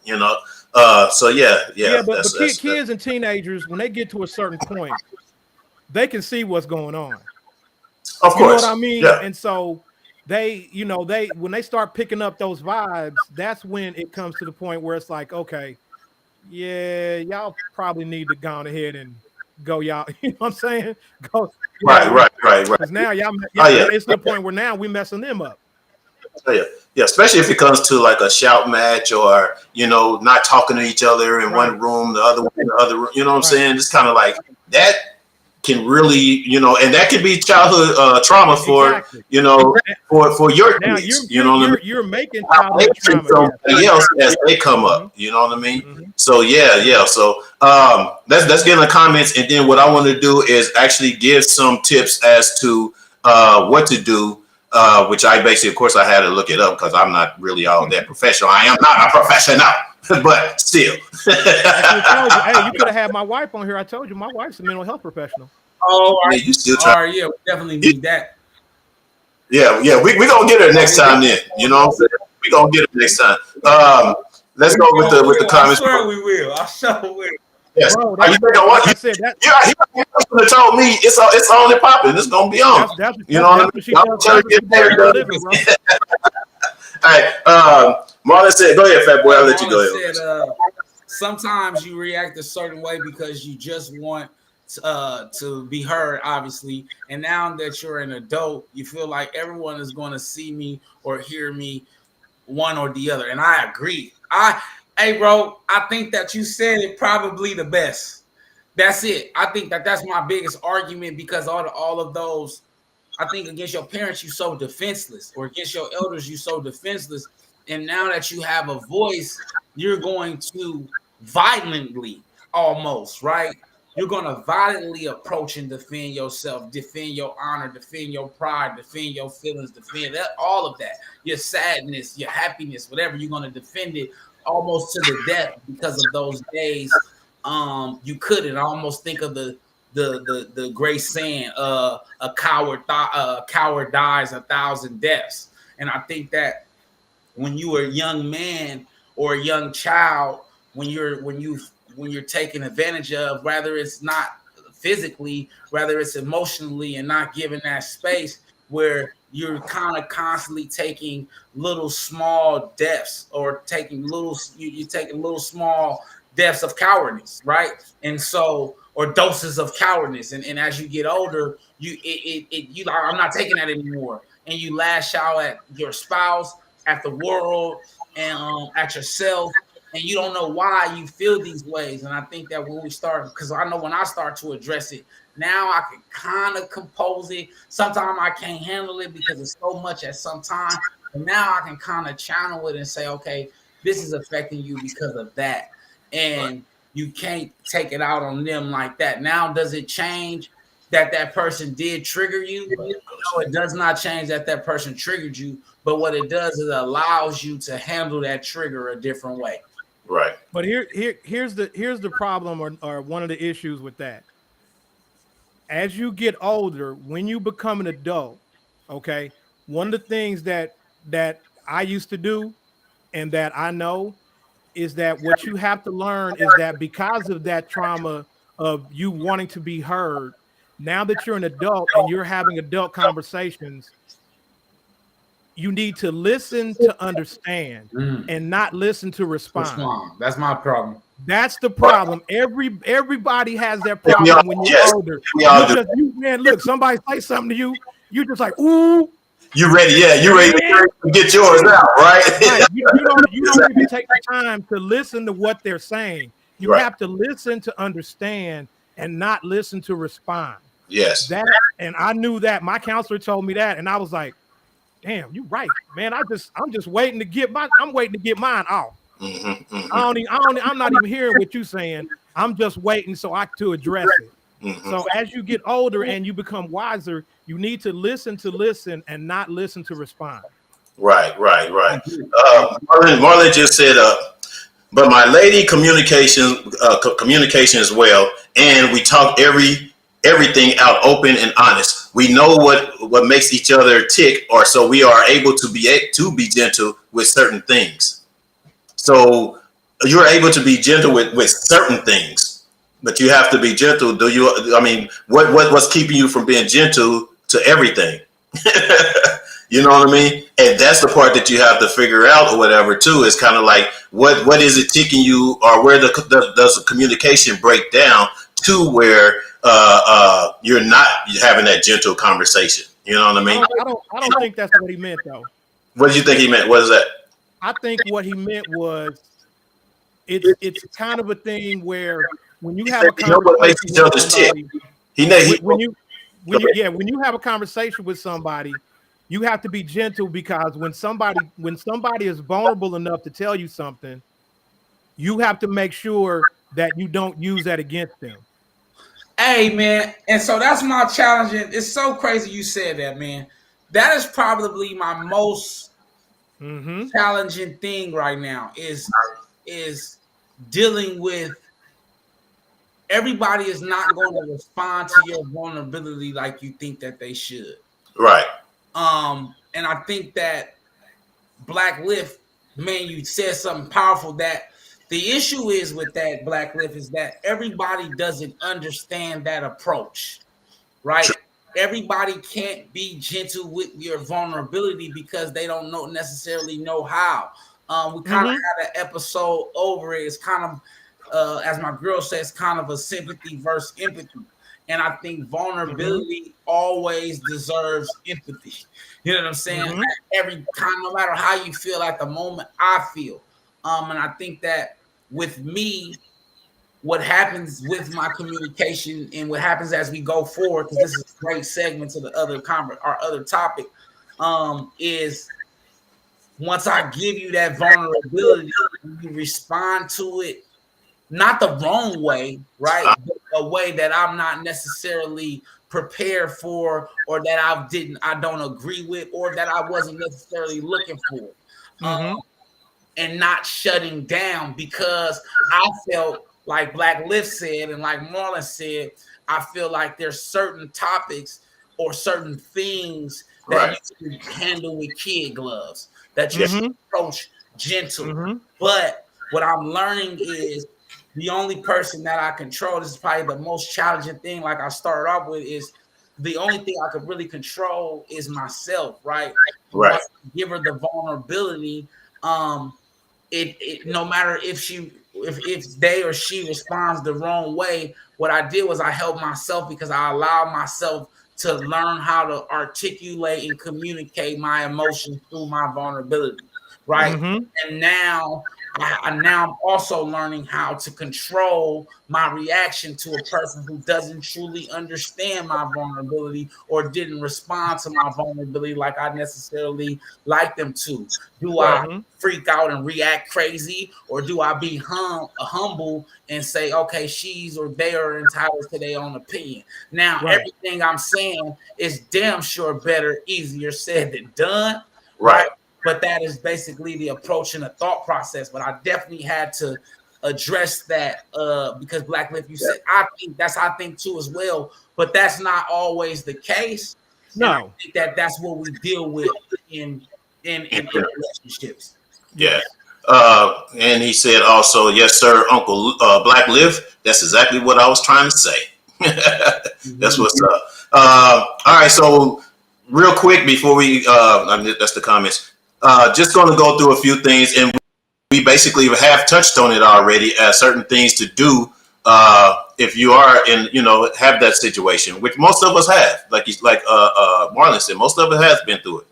So yeah. But kids and teenagers, when they get to a certain point, they can see what's going on. Of course. You know what I mean? Yeah. And so they when they start picking up those vibes, that's when it comes to the point where it's like, okay, yeah, y'all probably need to go on ahead and go, y'all. You know what I'm saying? Go. Right. Because now y'all, Oh yeah. it's to the point where now we messing them up. Oh, yeah, especially if it comes to like a shout match or not talking to each other in one room, the other one in the other room. You know what I'm saying? It's kind of like that can really, and that could be childhood trauma for for your now kids. You know what I mean? You're making childhood trauma somebody else as they come up. You know what I mean? Mhm. So yeah. So let's get in the comments, and then what I want to do is actually give some tips as to what to do. Which I basically, of course, I had to look it up because I'm not really all that professional. I am not a professional, but still. Hey, you could have had my wife on here. I told you my wife's a mental health professional. Oh, Yeah, you still try. all right, yeah, we definitely need that. Yeah. We gonna get her next time then. You know what I'm saying? We gonna get her next time. Let's go with the comments. I swear we will. I sure will. Yes. Bro, Are you thinking what? I said that. You told me it's on and popping. It's gonna be on. You know what I mean? I'm trying to get there. All right. Marlon said, "Go ahead, fat boy. I'll let you go ahead." Said, sometimes you react a certain way because you just want to be heard, obviously. And now that you're an adult, you feel like everyone is going to see me or hear me, one or the other. And I agree. Hey, bro, I think that you said it probably the best. That's it. I think that's my biggest argument because all of those. I think against your parents, you so defenseless, or against your elders, you so defenseless. And now that you have a voice, you're going to violently, almost, right? You're going to violently approach and defend yourself, defend your honor, defend your pride, defend your feelings, defend that, all of that, your sadness, your happiness, whatever. You're going to defend it almost to the death because of those days. You couldn't. I almost think of the great saying, a coward dies 1,000 deaths. And I think that when you are a young man or a young child, when you're taken advantage of, whether it's not physically, whether it's emotionally, and not given that space where you're kind of constantly taking little small deaths, or you're taking little small deaths of cowardice, right? And so, or doses of cowardice, and as you get older, you like, I'm not taking that anymore, and you lash out at your spouse, at the world, and at yourself, and you don't know why you feel these ways. And I think that when we start, because I know when I start to address it, now I can kind of compose it. Sometimes I can't handle it because it's so much at some time, but now I can kind of channel it and say, okay, this is affecting you because of that. And you can't take it out on them like that. Now, does it change that person did trigger you? No, it does not change that person triggered you. But what it does is it allows you to handle that trigger a different way. Right. But here's the problem, or one of the issues with that. As you get older, when you become an adult, okay, one of the things that I used to do and that I know is that what you have to learn is that because of that trauma of you wanting to be heard, now that you're an adult and you're having adult conversations, you need to listen to understand and not listen to respond. That's my problem. That's the problem. Everybody has that problem when you're older. Man, look, somebody say something to you, you just like, ooh. You ready? Yeah, you ready to get yours out, right? Right. You don't even take the time to listen to what they're saying. You have to listen to understand and not listen to respond. Yes. And I knew that. My counselor told me that, and I was like, damn, you're right, man. I'm just waiting to get mine off. I'm not even hearing what you're saying. I'm just waiting to address it. So as you get older and you become wiser, you need to listen and not listen to respond. Right. Marlon just said, but my lady communication as well, and we talk everything out open and honest. We know what makes each other tick, or so we are able to be gentle with certain things. So you're able to be gentle with certain things, but you have to be gentle. What's keeping you from being gentle to everything? You know what I mean? And that's the part that you have to figure out or whatever too. Is kind of like what is it ticking you, or where does the communication break down to where you're not having that gentle conversation. You know what I mean? I don't think that's what he meant though. What did you think he meant? What is that? I think what he meant was it's kind of a thing where when you have a conversation with somebody, when you have a conversation with somebody, you have to be gentle, because when somebody is vulnerable enough to tell you something, you have to make sure that you don't use that against them. Hey, man. And so that's my challenge. It's so crazy you said that, man. That is probably my most challenging thing right now is dealing with everybody is not going to respond to your vulnerability like you think that they should. Right. And I think that Black Lift, man, you said something powerful. That the issue is with that Black Lift is that everybody doesn't understand that approach, right? Sure. Everybody can't be gentle with your vulnerability because they don't necessarily know how. We kind of had an episode over it. It's kind of, as my girl says, kind of a sympathy versus empathy. And I think vulnerability always deserves empathy. You know what I'm saying? Every time, no matter how you feel at the moment, I feel. And I think that with me, what happens with my communication and what happens as we go forward, because this is a great segment to the our other topic, is once I give you that vulnerability, you respond to it, not the wrong way, right? But a way that I'm not necessarily prepared for, or that I don't agree with, or that I wasn't necessarily looking for. And not shutting down, because I felt like Black Lift said, and like Marlon said, I feel like there's certain topics or certain things that you can handle with kid gloves, that you should approach gentle. But what I'm learning is the only person that I control, this is probably the most challenging thing, like I started off with, is the only thing I could really control is myself, right? Right. Once I give her the vulnerability, it no matter if they or she responds the wrong way, what I did was I helped myself, because I allowed myself to learn how to articulate and communicate my emotions through my vulnerability, right? And now now I'm also learning how to control my reaction to a person who doesn't truly understand my vulnerability or didn't respond to my vulnerability like I necessarily like them to. Do I freak out and react crazy, or do I be humble and say, okay, she's or they are entitled to their own opinion? Now, everything I'm saying is damn sure better, easier said than done, right? But that is basically the approach and the thought process. But I definitely had to address that because Black Lift, you said, I think too as well. But that's not always the case. No, and I think that's what we deal with in relationships. Yeah. And he said also, yes, sir, Uncle Black Live. That's exactly what I was trying to say. That's what's up. All right. So real quick before we, that's the comments. Just going to go through a few things, and we basically have touched on it already. Certain things to do if you are in, have that situation, which most of us have. Like Marlon said, most of us has been through it.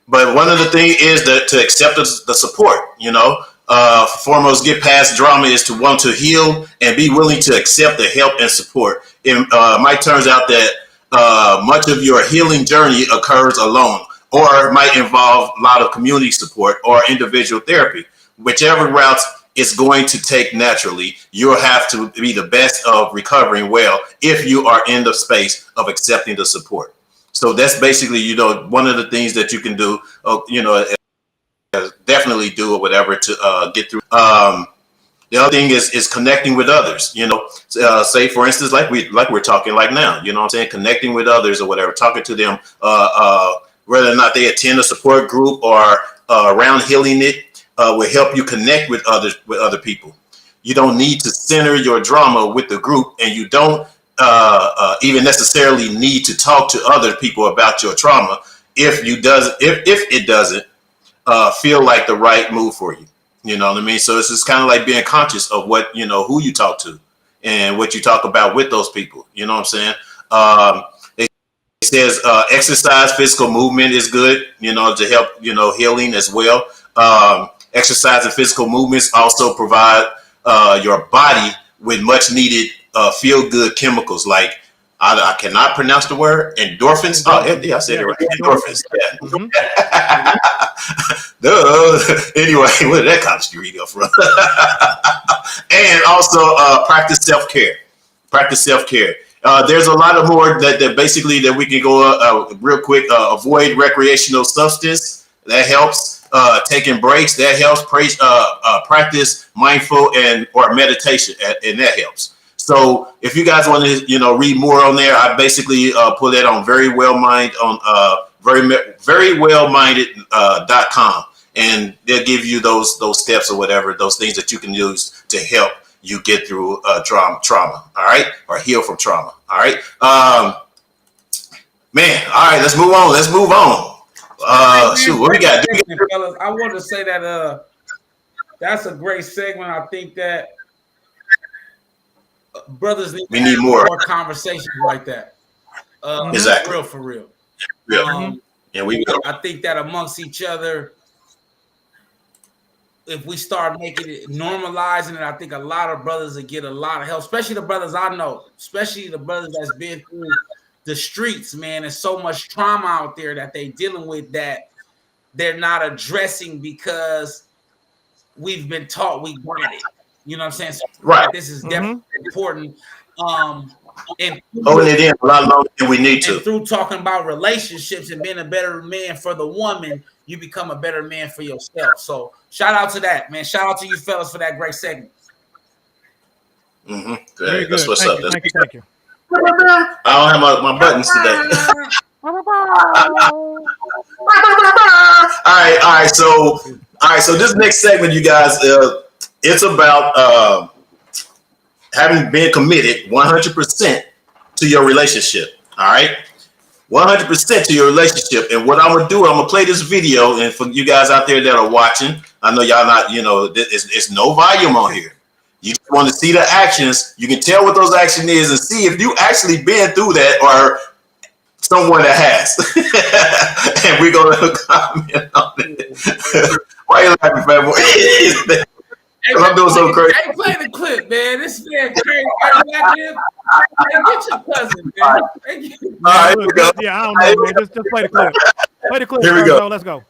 But one of the things is that to accept the support. Foremost, get past drama is to want to heal and be willing to accept the help and support. It might turns out that much of your healing journey occurs alone, or might involve a lot of community support or individual therapy. Whichever route it's going to take naturally, you'll have to be the best of recovering well if you are in the space of accepting the support. So that's basically, one of the things that you can do, definitely do or whatever to get through. The other thing is connecting with others, say for instance, like we're talking like now, what I'm saying? Connecting with others or whatever, talking to them, whether or not they attend a support group or around Healing It will help you connect with other people. You don't need to center your drama with the group, and you don't even necessarily need to talk to other people about your trauma if it doesn't feel like the right move for you. You know what I mean? So it's just kind of like being conscious of what, who you talk to and what you talk about with those people. You know what I'm saying? It says exercise, physical movement is good, to help, healing as well. Exercise and physical movements also provide your body with much needed feel-good chemicals like, I cannot pronounce the word, endorphins. Oh, yeah, I said it right. Endorphins. Yeah. Anyway, where did that college degree go from? And also practice self-care. There's a lot of more that basically that we can go real quick. Avoid recreational substance. That helps. Taking breaks. That helps. Practice mindful or meditation, and that helps. So if you guys want to, read more on there, I basically put that on verywellminded.com, and they'll give you those steps or whatever, those things that you can use to help you get through trauma. All right, or heal from trauma. All right, man. All right, let's move on. Shoot, what we got? Fellas, I want to say that that's a great segment. I think that brothers need more conversations like that. Exactly. For real. And we will. I think that amongst each other, if we start making it, normalizing it, I think a lot of brothers will get a lot of help, especially the brothers I know, especially the brothers that's been through the streets, man. There's so much trauma out there that they dealing with that they're not addressing because we've been taught we got it. You know what I'm saying? So right. This is definitely important. And holding it in a lot longer than we need to. And through talking about relationships and being a better man for the woman, you become a better man for yourself. So shout out to that, man. Shout out to you fellas for that great segment. Mm-hmm. Very That's good. what's Thank up. You, thank you. I don't have my buttons today. All right. So this next segment, you guys, it's about having been committed 100% to your relationship. All right, 100% to your relationship. And what I'm gonna do, I'm gonna play this video, and for you guys out there that are watching, I know y'all not, it's no volume on here. You just want to see the actions. You can tell what those actions is and see if you actually been through that or someone that has, and we're gonna comment on it. Why you laughing, fat boy? I'm doing so crazy. Hey, play the clip, man. This man crazy. Hey, get your cousin, man. All right, here we go. Yeah, I don't know, man. Just play the clip. Play the clip. Here we go. Let's go.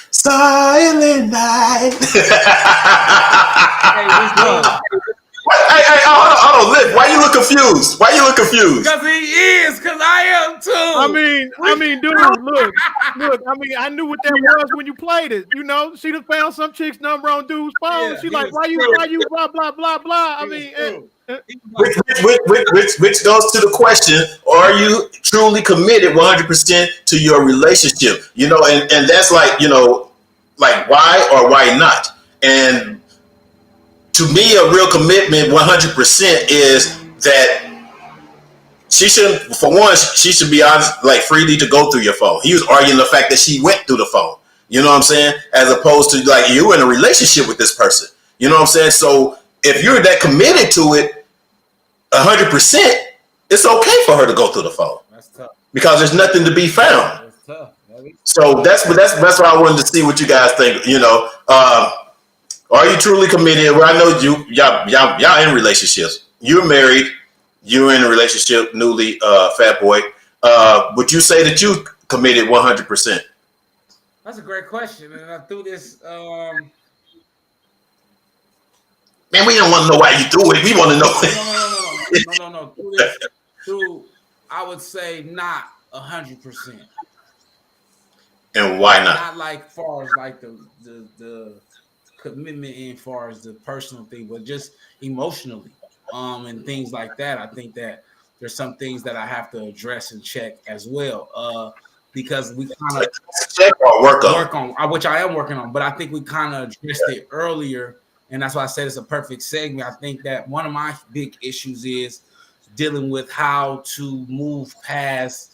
Silent night. Hey, hold on, Liv. Why you look confused? Because he is. Because I am too. I mean, dude, look. I knew what that was when you played it. You know, she done found some chick's number on dude's phone. Yeah, she like, why you, blah blah blah blah. I mean, which goes to the question: are you truly committed 100% to your relationship? You know, and that's like, you know, like why or why not? And to me, a real commitment 100% is that she should, for one, she should be honest, like freely to go through your phone. He was arguing the fact that she went through the phone. You know what I'm saying? As opposed to like you in a relationship with this person. You know what I'm saying? So if you're that committed to it 100%, it's okay for her to go through the phone. That's tough. Because there's nothing to be found. That's tough. So that's why I wanted to see what you guys think. You know, are you truly committed? Well, I know y'all in relationships. You're married. You're in a relationship, newly, fat boy. Would you say that you committed 100%? That's a great question, and I threw this. Man, we don't want to know why you do it. We want to know. No. Through, I would say not 100%. And why not? Not like far as like the commitment in far as the personal thing, but just emotionally, and things like that. I think that there's some things that I have to address and check as well, because we kind of check or work on, which I am working on. But I think we kind of addressed it earlier, and that's why I said it's a perfect segment. I think that one of my big issues is dealing with how to move past.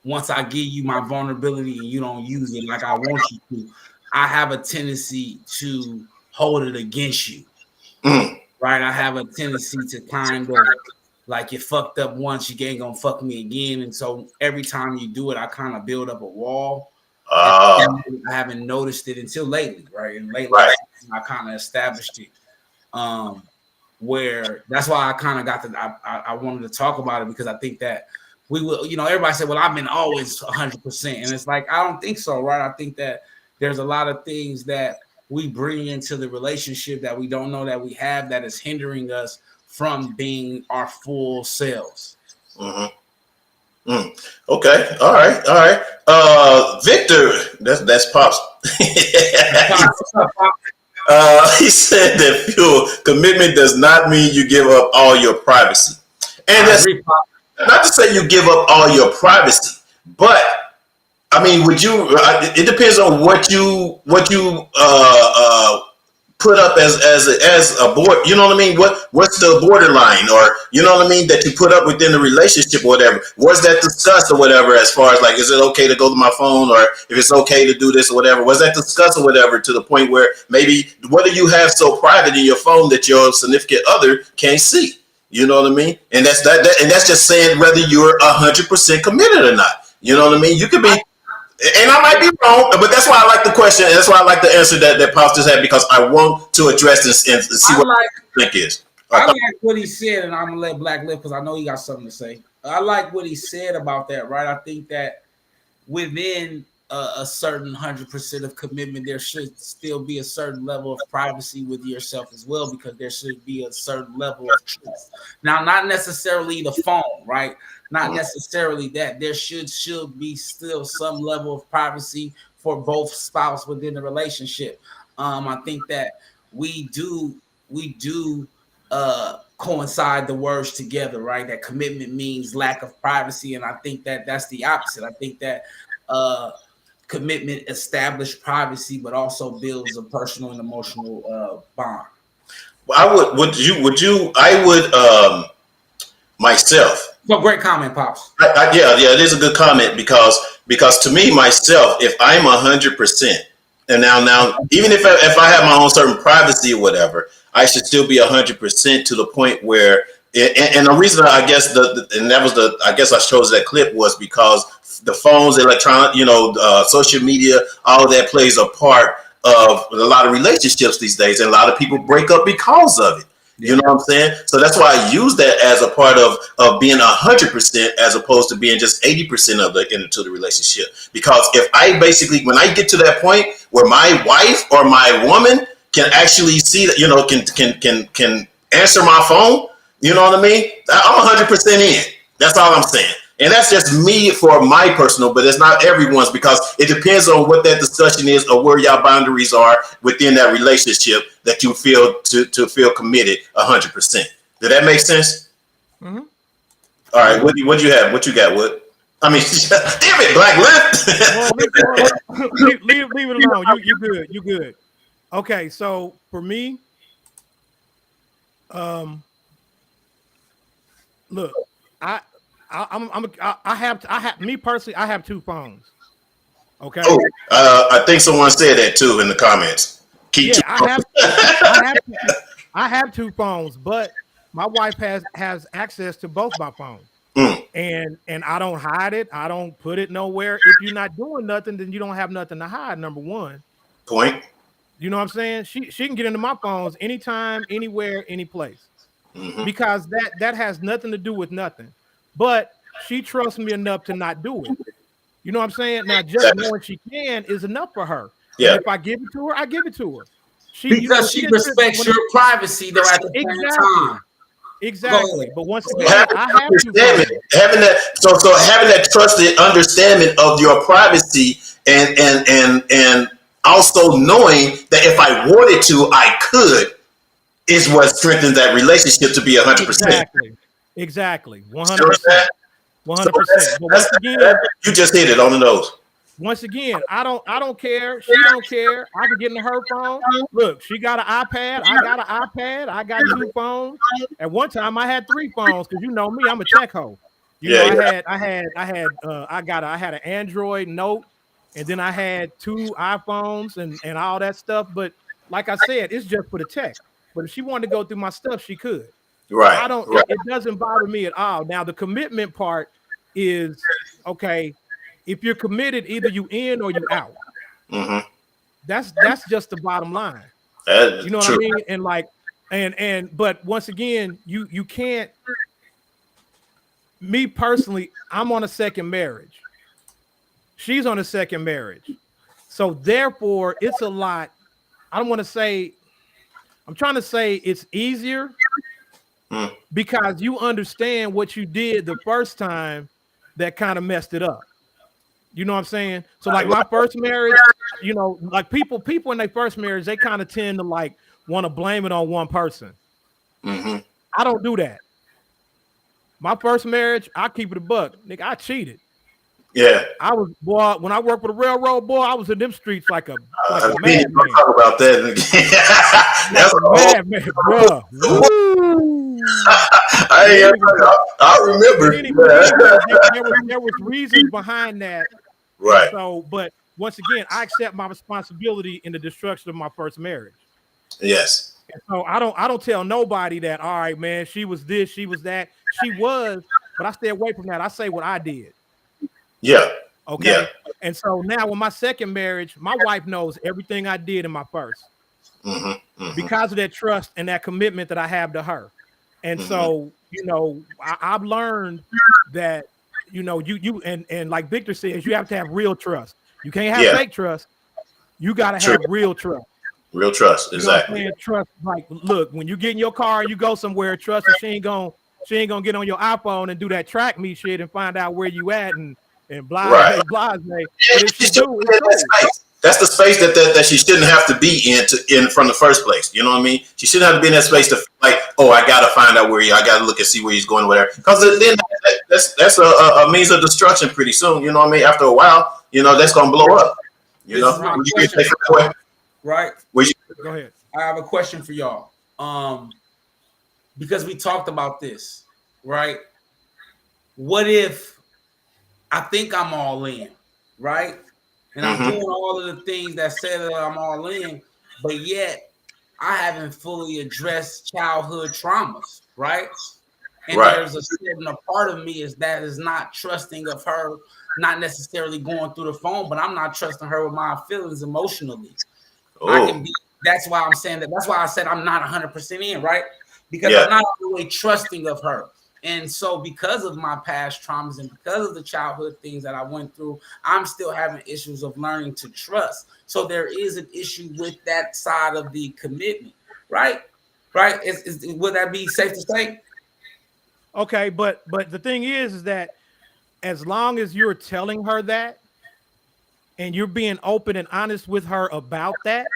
Once I give you my vulnerability and you don't use it like I want you to, I have a tendency to hold it against you. Right? I have a tendency to kind of like, you fucked up once, you ain't gonna fuck me again. And so every time you do it, I kind of build up a wall. I haven't noticed it until lately, right? And lately I kind of established it. Where that's why I kind of got I wanted to talk about it, because I think that we will, you know, everybody said, well, I've been always 100%. And it's like, I don't think so, right? I think that there's a lot of things that we bring into the relationship that we don't know that we have that is hindering us from being our full selves. Okay. All right. Victor, that's Pops. He said that commitment does not mean you give up all your privacy. And that's not to say you give up all your privacy, but I mean, would you? It depends on what you put up as a board. You know what I mean? What's the borderline, or you know what I mean, that you put up within the relationship or whatever? Was that discussed or whatever? As far as like, is it okay to go to my phone, or if it's okay to do this or whatever? Was that discussed or whatever, to the point where maybe what do you have so private in your phone that your significant other can't see? You know what I mean? And that's and that's just saying whether you're 100% committed or not. You know what I mean? You could be. And I might be wrong, but that's why I like the question, and that's why I like the answer that Pops just had, because I want to address this and see what you think is. I like what he said, and I'm gonna let Black live because I know he got something to say. I like what he said about that, right? I think that within a certain 100% of commitment, there should still be a certain level of privacy with yourself as well, because there should be a certain level of truth. Now, not necessarily the phone, right? Not necessarily that. There should be still some level of privacy for both spouses within the relationship. I think that we do coincide the words together, right? That commitment means lack of privacy, and I think that that's the opposite. I think that commitment establish privacy, but also builds a personal and emotional bond? I would myself. So great comment, Pops. Yeah, it is a good comment because to me myself, if I'm 100%, and now even if I have my own certain privacy or whatever, I should still be 100% to the point where. And the reason I guess I guess I chose that clip was because the phones, electronic, social media, all of that plays a part of a lot of relationships these days, and a lot of people break up because of it. You know what I'm saying? So that's why I use that as a part of being 100% as opposed to being just 80% of into the relationship. Because if I basically, when I get to that point where my wife or my woman can actually see that, can answer my phone, you know what I mean? I'm 100% in. That's all I'm saying. And that's just me for my personal, but it's not everyone's, because it depends on what that discussion is or where y'all boundaries are within that relationship that you feel to feel committed 100%. Did that make sense? Mm-hmm. All right. What you have? What you got, Wood? I mean, damn it, Black Lip. leave it alone. You good. You good. Okay. So for me, look, I have me personally, I have two phones. Okay. Oh, I think someone said that too in the comments. I have two phones, but my wife has access to both my phones. And I don't hide it. I don't put it nowhere. If you're not doing nothing, then you don't have nothing to hide. Number one. Point. You know what I'm saying? She can get into my phones anytime, anywhere, any place. Because that has nothing to do with nothing. But she trusts me enough to not do it. You know what I'm saying? Now, just knowing she can is enough for her. Yeah. And if I give it to her, I give it to her. She respects your privacy, though, at the same time. Exactly. But once again, I have to having that trusted understanding of your privacy and also knowing that if I wanted to, I could, is what strengthens that relationship to be 100%. Exactly. 100%. 100%. But once again, you just hit it on the nose. Once again, I don't care. She don't care. I can get into her phone. Look, she got an iPad. I got an iPad. I got two phones. At one time, I had three phones because you know me, I'm a tech hoe. I had an Android Note, and then I had two iPhones and all that stuff. But like I said, it's just for the tech. But if she wanted to go through my stuff, she could. Right. It doesn't bother me at all. Now the commitment part is okay. If you're committed, either you in or you out. Mm-hmm. That's just the bottom line. You know what I mean? And like, but once again, you can't. Me personally, I'm on a second marriage. She's on a second marriage, so therefore, it's a lot. I don't want to say. I'm trying to say it's easier because you understand what you did the first time that kind of messed it up. You know what I'm saying? So like my first marriage, like people in their first marriage, they kind of tend to like want to blame it on one person. Mm-hmm. I don't do that. My first marriage, I keep it a buck. Nigga, I cheated. Yeah. When I worked with a railroad, boy, I was in them streets like a madman. Talk about that again. That's a madman, bro. I remember. There was reasons behind that. Right. So, but once again, I accept my responsibility in the destruction of my first marriage. Yes. And so I don't tell nobody that, all right, man, she was this, she was that. She was, but I stay away from that. I say what I did. Yeah. Okay. Yeah. And so now with my second marriage, my wife knows everything I did in my first. Because of that trust and that commitment that I have to her. And so, I've learned that, you and like Victor says, you have to have real trust. You can't have fake trust. You got to have real trust. Real trust. Exactly. Trust. Like, look, when you get in your car and you go somewhere, trust that she ain't gonna get on your iPhone and do that track me shit and find out where you at and blah. Right. But if she do, that's the space that she shouldn't have to be in from the first place. You know what I mean? She shouldn't have to be in that space to like, oh, I gotta find out where I gotta look and see where he's going, whatever. Because then that's a means of destruction pretty soon. You know what I mean? After a while, that's gonna blow up. You This is know, my you can question. take it away. Right? Go ahead. I have a question for y'all. Because we talked about this, right? What if I think I'm all in, right? And I'm doing all of the things that say that I'm all in, but yet I haven't fully addressed childhood traumas, right? And Right. there's a certain part of me is not trusting of her, not necessarily going through the phone, but I'm not trusting her with my feelings emotionally. I can be. That's why I'm saying that. That's why I said I'm not 100% in, right? Because I'm not really trusting of her. And so because of my past traumas and because of the childhood things that I went through, I'm still having issues of learning to trust. So there is an issue with that side of the commitment, right? Right? Would that be safe to say? Okay, but the thing is that as long as you're telling her that and you're being open and honest with her about that,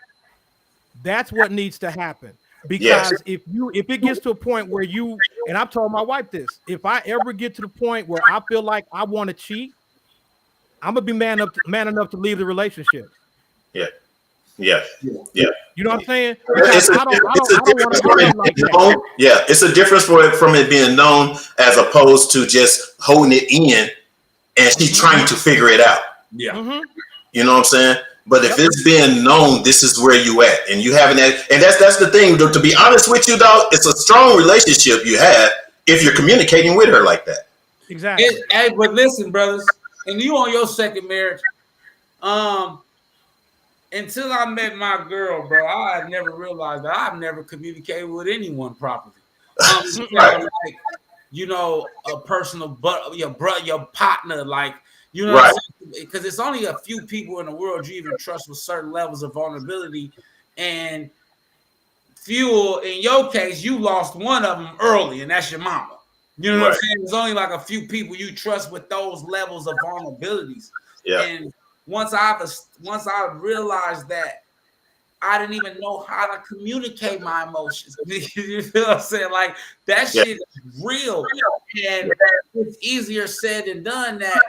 that's what needs to happen. Because if it gets to a point where and I've told my wife this, if I ever get to the point where I feel like I want to cheat, I'm gonna be man enough to leave the relationship. Yeah. You know what I'm saying? It's Because I don't want to go like that. Yeah, it's a difference from it being known as opposed to just holding it in and she's trying to figure it out. Yeah. You know what I'm saying? But if it's being known, this is where you at, and you having that, and that's the thing. To be honest with you, dog, it's a strong relationship you have if you're communicating with her like that. Exactly. Hey, but listen, brothers, and you on your second marriage, until I met my girl, bro, I had never realized that I've never communicated with anyone properly. Like, a personal, but your brother, your partner, like, you know, what I'm saying? Because it's only a few people in the world you even trust with certain levels of vulnerability. And Fuel, in your case, you lost one of them early, and that's your mama. You know what I'm saying? There's only like a few people you trust with those levels of vulnerabilities. Yeah. And once I realized that I didn't even know how to communicate my emotions. You feel what I'm saying? Like that shit is real. And it's easier said than done that,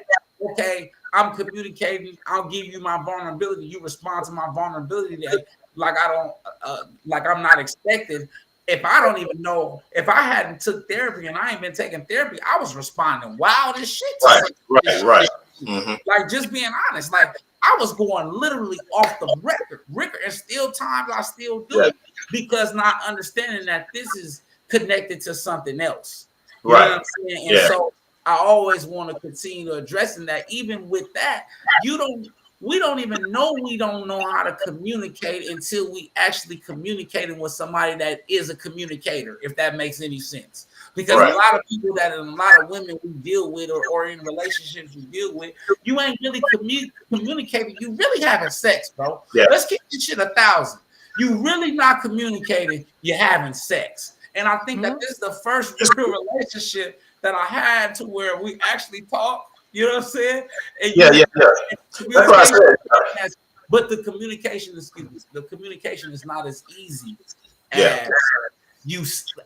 okay, I'm communicating, I'll give you my vulnerability. You respond to my vulnerability like I'm not expected. If I don't even know, if I hadn't took therapy and I ain't been taking therapy, I was responding wild as shit. Right. Like just being honest, like I was going literally off the record, and still times I still do it because not understanding that this is connected to something else. You know what I'm saying? And so I always want to continue to addressing that. Even with that, we don't even know we don't know how to communicate until we actually communicating with somebody that is a communicator, if that makes any sense. Because a lot of people and a lot of women we deal with or in relationships we deal with, you ain't really communicating. You really having sex, bro. Yeah. Let's keep this shit 1,000. You really not communicating, you're having sex. And I think that this is the first real relationship that I had to where we actually talk. You know what I'm saying? And That's what I said. But the communication is not as easy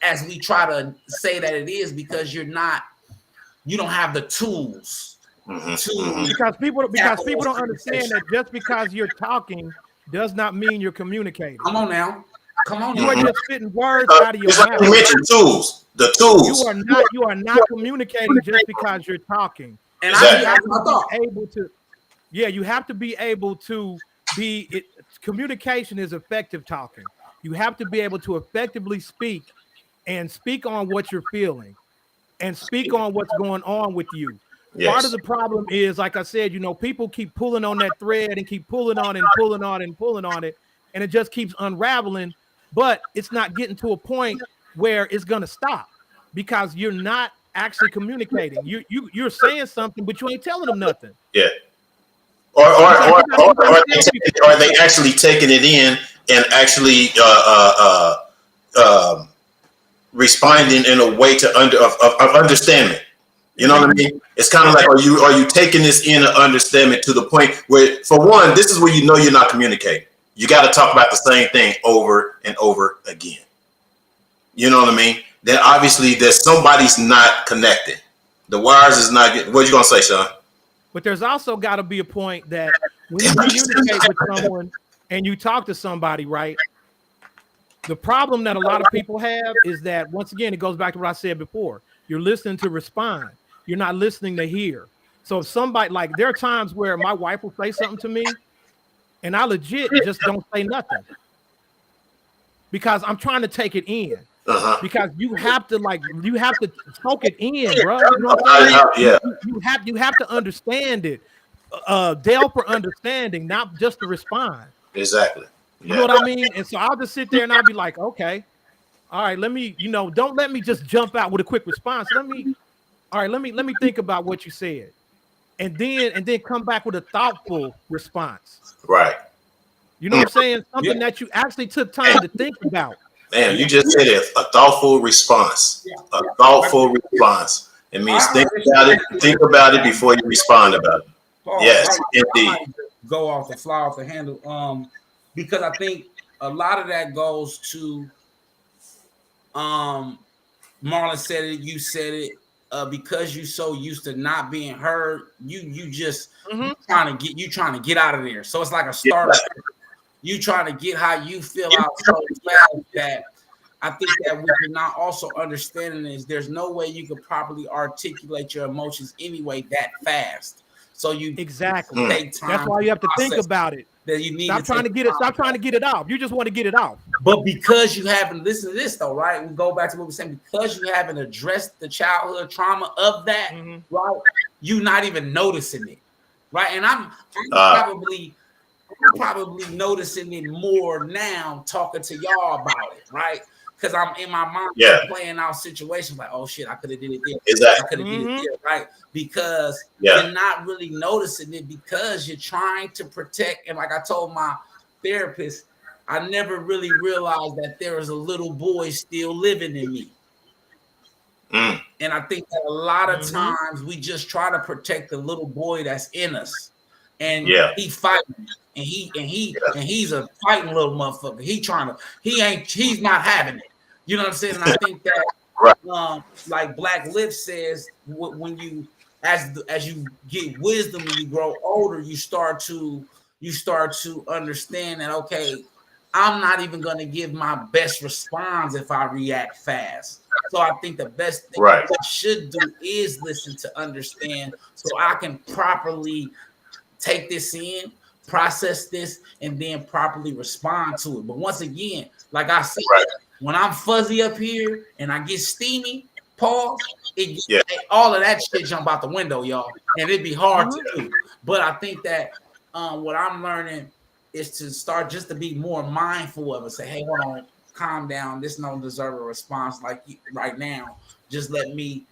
as we try to say that it is, because you don't have the tools because people don't understand that just because you're talking does not mean you're communicating. Come on now. You are just spitting words out of your mouth. You mentioned tools. The tools. You are not communicating just because you're talking. And exactly. you have to be able to communication is effective talking. You have to be able to effectively speak on what you're feeling and speak on what's going on with you. Yes. Part of the problem is, like I said, people keep pulling on that thread and keep pulling on and pulling on and pulling on it, and it just keeps unraveling, but it's not getting to a point where it's going to stop because you're not actually communicating. You're saying something, but you ain't telling them nothing. Yeah. Or are they actually taking it in and actually responding in a way of understanding? You know what I mean? It's kind of like, are you taking this in and understanding to the point where, for one, this is where you know you're not communicating. You got to talk about the same thing over and over again. You know what I mean? Then obviously there's somebody's not connected. The wires is not getting. What you gonna say, Sean? But there's also got to be a point that when you communicate with someone and you talk to somebody, right? The problem that a lot of people have is that, once again, it goes back to what I said before. You're listening to respond. You're not listening to hear. So if somebody, like, there are times where my wife will say something to me and I legit just don't say nothing because I'm trying to take it in. Because you have to soak it in, bro. You know what I'm saying? Yeah. You have to understand it. Delve for understanding, not just to respond. Exactly. You know what I mean? And so I'll just sit there and I'll be like, okay, all right, let me, don't let me just jump out with a quick response. Let me think about what you said. And then come back with a thoughtful response. Right. You know what I'm saying? Something that you actually took time to think about. Man, you just said it. A thoughtful response. A thoughtful response. It means think about it before you respond about it. Yes, indeed. Go off the fly off the handle. Because I think a lot of that goes to Marlon said it, you said it. Because you so used to not being heard, you just trying to get out of there. So it's like a starter. You trying to get how you feel out so fast that I think that what you're not also understanding is there's no way you could properly articulate your emotions anyway that fast. So you exactly take time. That's why you have to think about it. That you need Stop trying to get it off. You just want to get it off. But because you haven't listened to this though, right? We go back to what we're saying, because you haven't addressed the childhood trauma of that, right? You not even noticing it, right? And I'm probably noticing it more now talking to y'all about it, right? Because I'm in my mind playing out situations like, oh shit, I could have did it there. Exactly. I could have did it there, right? Because you're not really noticing it because you're trying to protect. And like I told my therapist, I never really realized that there is a little boy still living in me. And I think that a lot of times we just try to protect the little boy that's in us. And he fighting. And he's a fighting little motherfucker. He's not having it. You know what I'm saying? And I think that like Black Lips says, when you as you get wisdom and you grow older, you start to understand that, okay, I'm not even going to give my best response if I react fast. So I think the best thing I should do is listen to understand so I can properly take this in, process this, and then properly respond to it. But once again, like I said, when I'm fuzzy up here and I get steamy, pause, all of that shit jump out the window, y'all. And it'd be hard to do. But I think that what I'm learning is to start just to be more mindful of it. Say, hey, hold on, calm down. This don't deserve a response like right now. Just let me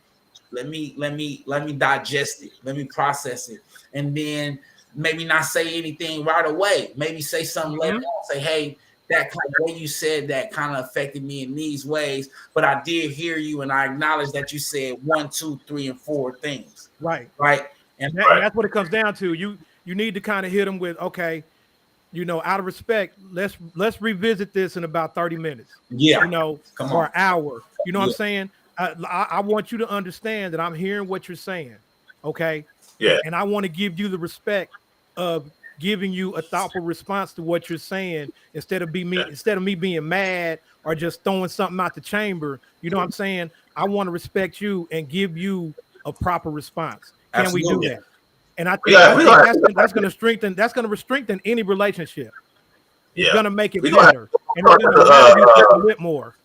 digest it. Let me process it. And then maybe not say anything right away. Maybe say something later on. Say, hey, that kind of way you said that kind of affected me in these ways, but I did hear you and I acknowledge that you said 1, 2, 3, and 4 things. Right. And that's what it comes down to. You need to kind of hit them with, okay, out of respect, let's revisit this in about 30 minutes. Or an hour. You know what I'm saying? I want you to understand that I'm hearing what you're saying. Okay. Yeah. And I want to give you the respect of giving you a thoughtful response to what you're saying instead of me being mad or just throwing something out the chamber. You know what I'm saying? I want to respect you and give you a proper response. Can we do that? And I think, that's going to strengthen any relationship. It's going to make it better. And it's going to allow you to get a bit more.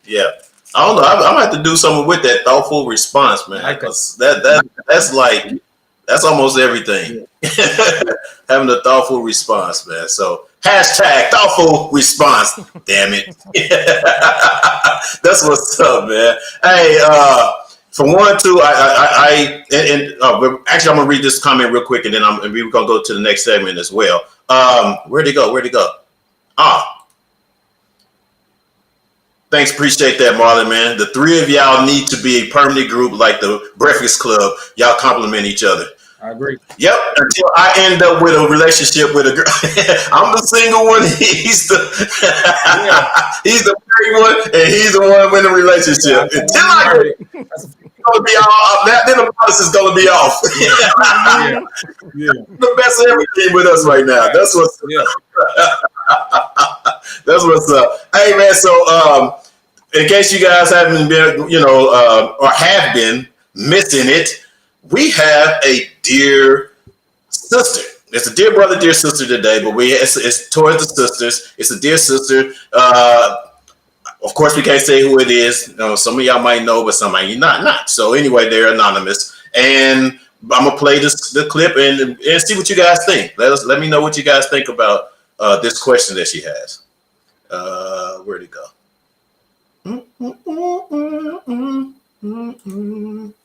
Yeah. I don't know. I'm gonna have to do something with that thoughtful response, man. Because that's almost everything. Having a thoughtful response, man. So hashtag thoughtful response. Damn it. That's what's up, man. Hey, for one, too, actually, I'm gonna read this comment real quick, and then we're gonna go to the next segment as well. Where'd it go? Thanks, appreciate that, Marlon, man. The three of y'all need to be a permanent group like the Breakfast Club. Y'all compliment each other. I agree. Yep, until I end up with a relationship with a girl. I'm the single one. He's the married one, and he's the one in a relationship. Until I get gonna be all that. Then the policy is gonna be off. Yeah. The best of everything with us right now. That's what's that's what's up. Hey man, so in case you guys haven't been, or have been missing it, we have a dear sister. It's a dear brother, dear sister today, but it's towards the sisters. It's a dear sister. Of course, we can't say who it is. Some of y'all might know, but some of you not. So anyway, they're anonymous, and I'm gonna play the clip and see what you guys think. Let me know what you guys think about this question that she has. Where'd it go?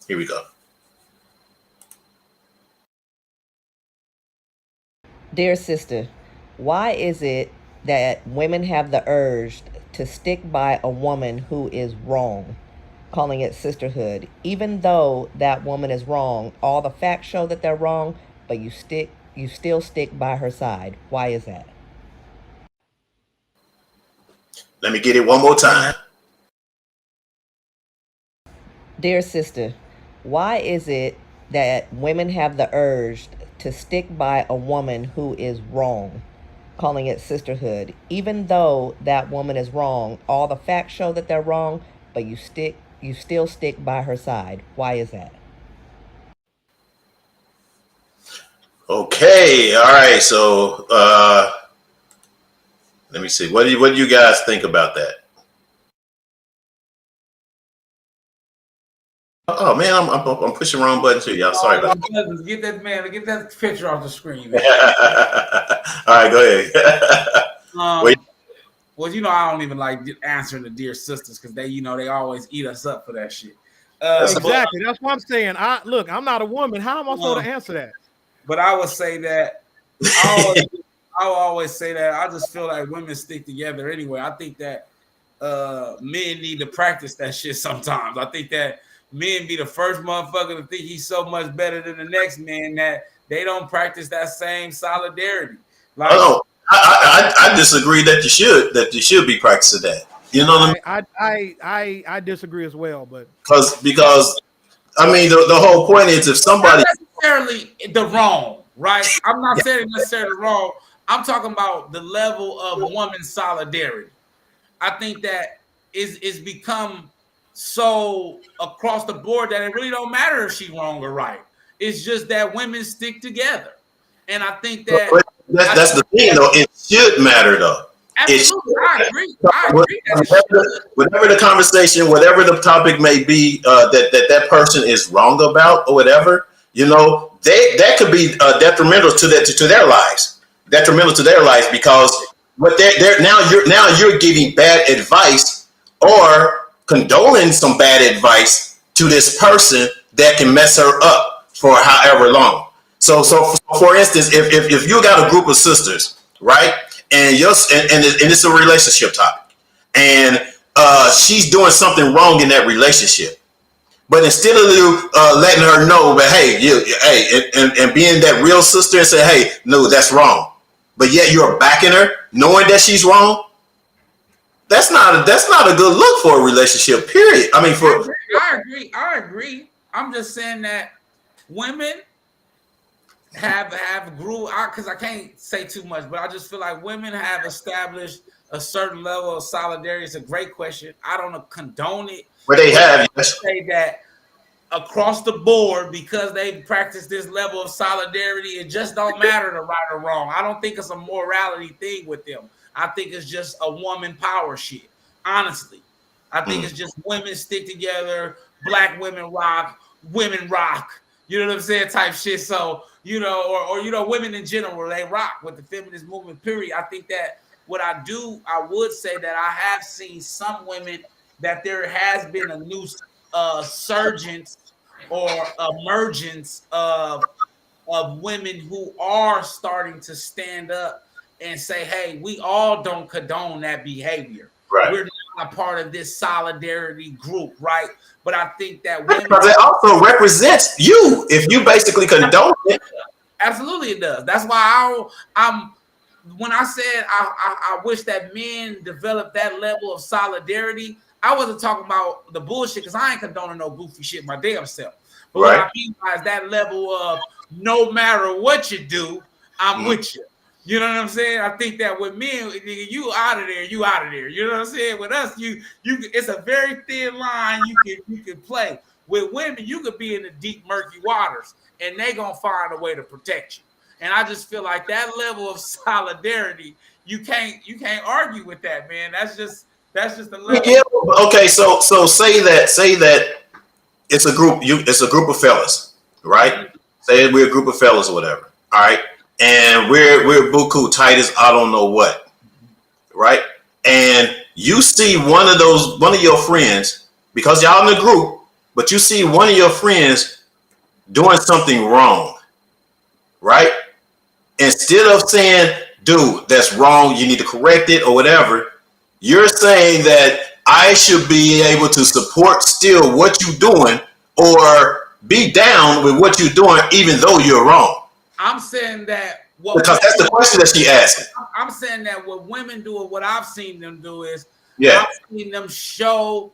Here we go. Dear sister, why is it that women have the urge to stick by a woman who is wrong, calling it sisterhood, even though that woman is wrong? All the facts show that they're wrong, but you still stick by her side. Why is that? Let me get it one more time. Dear sister, why is it that women have the urge to stick by a woman who is wrong, calling it sisterhood, even though that woman is wrong? All the facts show that they're wrong, but you still stick by her side. Why is that? Okay, all right. So let me see. What do you guys think about that? Oh man, I'm pushing the wrong button too, y'all. Sorry about that. Get that picture off the screen, man. All right, go ahead. Wait. Well, I don't even like answering the dear sisters because they always eat us up for that shit. Exactly. That's what I'm saying. I'm not a woman. How am I supposed to answer that? But I would say that I will always say that I just feel like women stick together anyway. I think that men need to practice that shit sometimes. I think that men be the first motherfucker to think he's so much better than the next man that they don't practice that same solidarity. Like, I disagree that you should be practicing that. You know what I mean? I disagree as well, but because I mean the whole point is if somebody not necessarily the wrong, right? I'm not saying necessarily wrong. I'm talking about the level of woman solidarity. I think that is become so across the board that it really don't matter if she's wrong or right. It's just that women stick together, and I think that that's the thing, though. It should matter, though. Absolutely, I agree. Whatever the conversation, whatever the topic may be, that person is wrong about or whatever, that could be detrimental to their lives. Detrimental to their lives because what they're now you're giving bad advice or condoling some bad advice to this person that can mess her up for however long. So for instance, if you got a group of sisters, right, and it's a relationship topic, and she's doing something wrong in that relationship, but instead of you letting her know, but hey, and being that real sister and say, hey, no, that's wrong, but yet you're backing her, knowing that she's wrong. That's not a good look for a relationship. Period. I mean, I agree. I'm just saying that women have grew out because I can't say too much, but I just feel like women have established a certain level of solidarity. It's a great question. I don't condone it, but they have. Yes. Say that across the board because they practice this level of solidarity. It just don't matter the right or wrong. I don't think it's a morality thing with them. I think it's just a woman power shit. Honestly, I think it's just women stick together. Black women rock. Women rock. You know what I'm saying? Type shit. So or women in general, they rock with the feminist movement. Period. I think that I would say that I have seen some women that there has been a new surgence or emergence of women who are starting to stand up and say, hey, we all don't condone that behavior. Right. We're not a part of this solidarity group, right? But I think that women... Because it also represents you if you basically condone it. Absolutely it does. That's why when I said I wish that men develop that level of solidarity, I wasn't talking about the bullshit because I ain't condoning no goofy shit my damn self. But Right. what I mean by is that level of no matter what you do, I'm with you. You know what I'm saying? I think that with men, nigga, you out of there, you out of there. You know what I'm saying? With us, you it's a very thin line you can play. With women, you could be in the deep, murky waters, and they gonna find a way to protect you. And I just feel like that level of solidarity, you can't argue with that, man. That's just the level. Yeah. Okay. So say that it's a group. It's a group of fellas, right? Say we're a group of fellas or whatever. All right, and we're buku tight as I don't know what, right? And you see one of your friends, because y'all in the group, but you see one of your friends doing something wrong, right? Instead of saying, dude, that's wrong, you need to correct it or whatever, you're saying that I should be able to support still what you're doing or be down with what you're doing even though you're wrong. I'm saying that because that's the question that she asked. I'm saying that what women do or what I've seen them do is Yeah. I've seen them show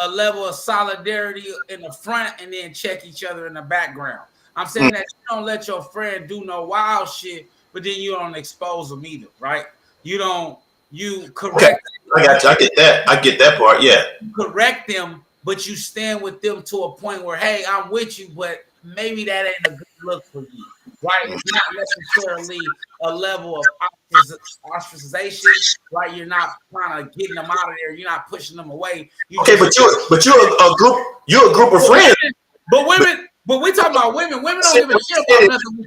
a level of solidarity in the front and then check each other in the background. I'm saying that you don't let your friend do no wild shit, but then you don't expose them either, right? You correct. Okay. I get that part. Yeah. Correct them, but you stand with them to a point where, hey, I'm with you, but maybe that ain't a good look for you, right? It's not necessarily a level of ostracization, right? You're not trying to get them out of there. You're not pushing them away. But you're a group. You're a group of friends. But we talking about women. Women don't give a shit about nothing.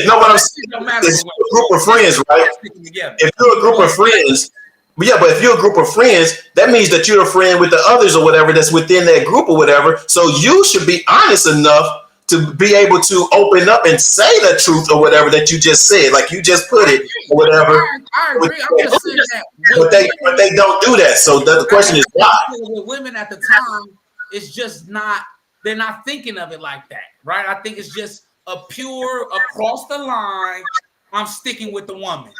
No, what I'm saying is a group of friends, right? If you're a group of friends, but if you're a group of friends, that means that you're a friend with the others or whatever that's within that group or whatever. So you should be honest enough to be able to open up and say the truth or whatever that you just said, like you just put it or whatever. I agree. I'm just saying that. But they don't do that. So the question is why? With women at the time, it's just not. They're not thinking of it like that, right? I think it's just a pure across the line. I'm sticking with the woman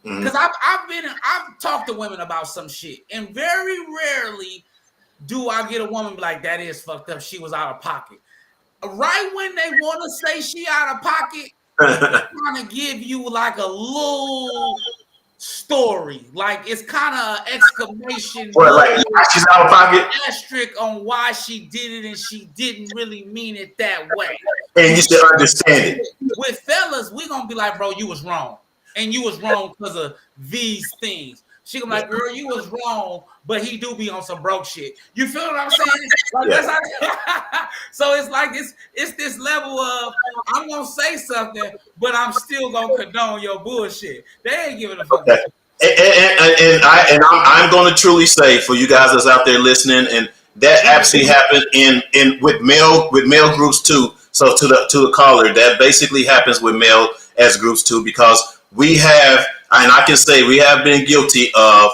because I've talked to women about some shit, and very rarely do I get a woman like that is fucked up. She was out of pocket. Right when they want to say she out of pocket, trying to give you like a little story, like it's kind of exclamation. Well, like she's out of pocket. Asterisk on why she did it, and she didn't really mean it that way. And you should understand it. With fellas, we gonna be like, bro, you was wrong, and you was wrong because of these things. She gonna be like, girl, you was wrong, but he do be on some broke shit. You feel what I'm saying? Like, that's how, so it's like it's this level of I'm gonna say something, but I'm still gonna condone your bullshit. They ain't giving a fuck. Okay. I'm going to truly say for you guys that's out there listening, and that actually happened in with male groups too. So to the caller, that basically happens with male as groups too, because we have, and I can say we have been guilty of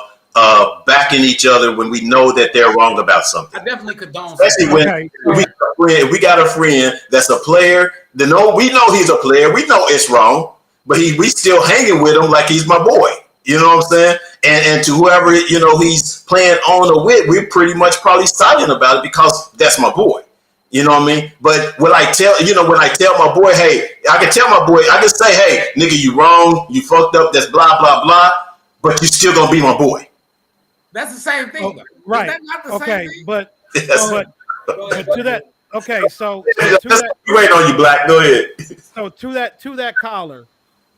backing each other when we know that they're wrong about something. I definitely condone. Especially when we got a friend that's a player. We know he's a player. We know it's wrong, but we still hanging with him like he's my boy. You know what I'm saying? And to whoever he's playing on or with, we're pretty much probably silent about it because that's my boy. You know what I mean? But when I tell my boy, hey, I can tell my boy, I can say, hey, nigga, you wrong, you fucked up, that's blah blah blah, but you still gonna be my boy. That's the same thing, right? Is that not the okay, same thing? but to that. Okay, so to that, wait on you, Black. Go ahead. So to that caller,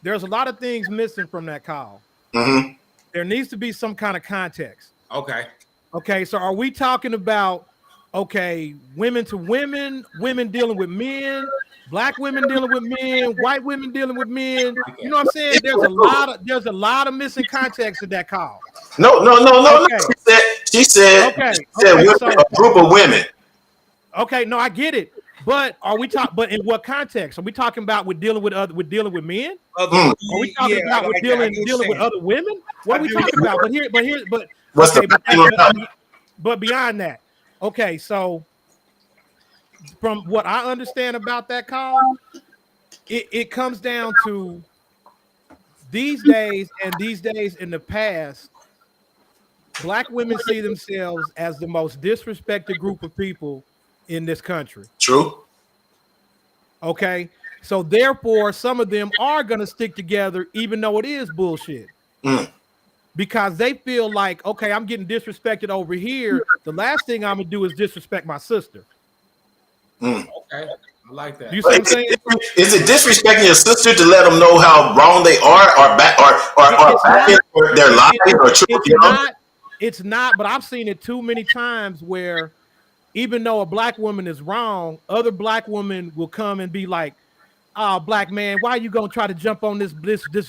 there's a lot of things missing from that call. Mm-hmm. There needs to be some kind of context. Okay. So are we talking about women to women, women dealing with men, black women dealing with men, white women dealing with men? You know what I'm saying? There's a lot of missing context in that call. No. Okay. She said a group of women. Okay, no, I get it. But are we talking? But in what context? Are we talking about with dealing with men? Are we talking about with dealing with other women? What are we talking about? But beyond that, okay. So from what I understand about that call, it comes down to these days in the past. black women see themselves as the most disrespected group of people in this country. True. Okay. So therefore, some of them are going to stick together, even though it is bullshit. Mm. Because they feel like, okay, I'm getting disrespected over here. The last thing I'm gonna do is disrespect my sister. Mm. Okay, I like that. You see what I'm saying? Is it disrespecting your sister to let them know how wrong they are, or back, or back in their lives, or true? It's not. But I've seen it too many times where, even though a black woman is wrong, other black women will come and be like, "Oh, black man, why are you gonna try to jump on this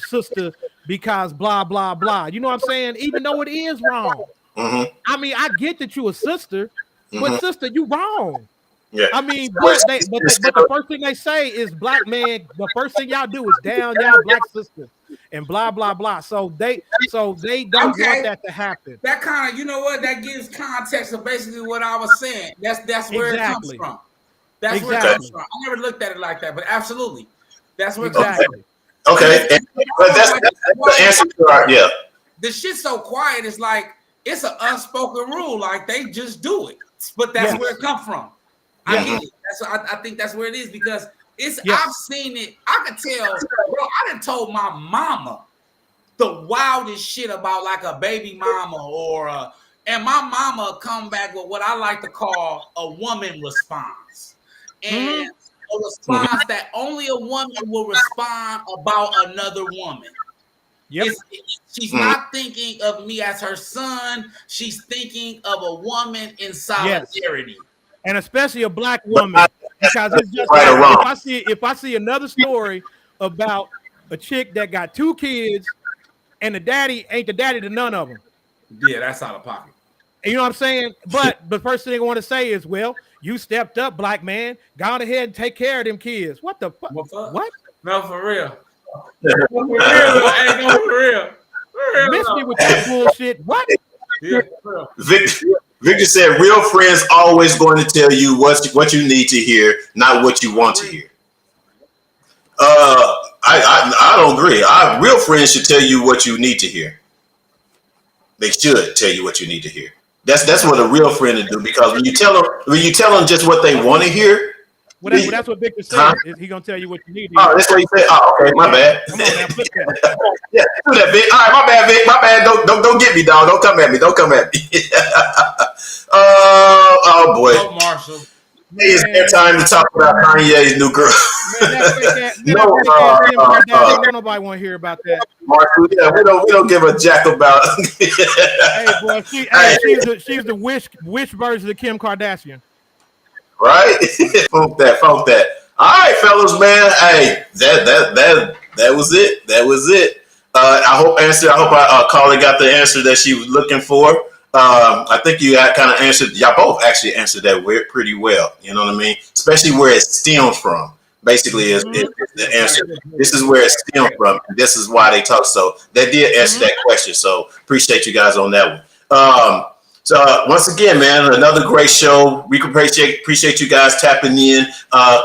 sister because blah blah blah?" You know what I'm saying? Even though it is wrong. Mm-hmm. I mean, I get that you a sister, but sister, you wrong. Yeah. I mean, but the first thing they say is, black man, the first thing y'all do is down y'all black sister and blah blah blah. So they don't want that to happen. That kind of, you know what? That gives context of basically what I was saying. That's where it comes from. That's where it comes from. I never looked at it like that, but absolutely, that's where it comes from. Okay, but that's the answer to our The shit's so quiet. It's like it's an unspoken rule. Like they just do it, but that's where it comes from. I get it. I think that's where it is, because it's. I've seen it. I could tell, bro. I done told my mama the wildest shit about like a baby mama and my mama come back with what I like to call a woman response, and a response that only a woman will respond about another woman. Yep. She's not thinking of me as her son. She's thinking of a woman in solidarity. Yes. And especially a black woman, because it's just like, if I see another story about a chick that got 2 kids and the daddy ain't the daddy to none of them. Yeah, that's out of pocket. You know what I'm saying? But the first thing I want to say is, well, you stepped up, black man. Go on ahead and take care of them kids. What the fuck? What? No, for real. For real. Hey, no, for real. Miss me with that bullshit. What? Yeah, Victor said, real friends always going to tell you what you need to hear, not what you want to hear. I don't agree. Real friends should tell you what you need to hear. They should tell you what you need to hear. That's what a real friend would do, because when you tell them just what they want to hear. Well, that's what Victor said. He gonna tell you what you need to hear. Oh, that's what he said. Oh, okay, my bad. Come on now, flip that. Yeah, do that, Vic. All right, my bad, Vic. My bad. Don't get me, dog. Don't come at me. Oh boy. Oh, Marshall. Hey, it's their time to talk about Kanye's new girl. No, nobody want to hear about that. Marshall, yeah, we don't give a jack about. Hey, boy, she's the wish version of Kim Kardashian. Right? Funk that. All right, fellas, man. Hey, that was it. I hope our caller got the answer that she was looking for. I think you kind of answered. Y'all both actually answered that pretty well. You know what I mean? Especially where it stems from. Basically, is the answer. This is where it stems from. This is why they talk. So that did answer that question. So appreciate you guys on that one. So once again, man, another great show. We appreciate you guys tapping in.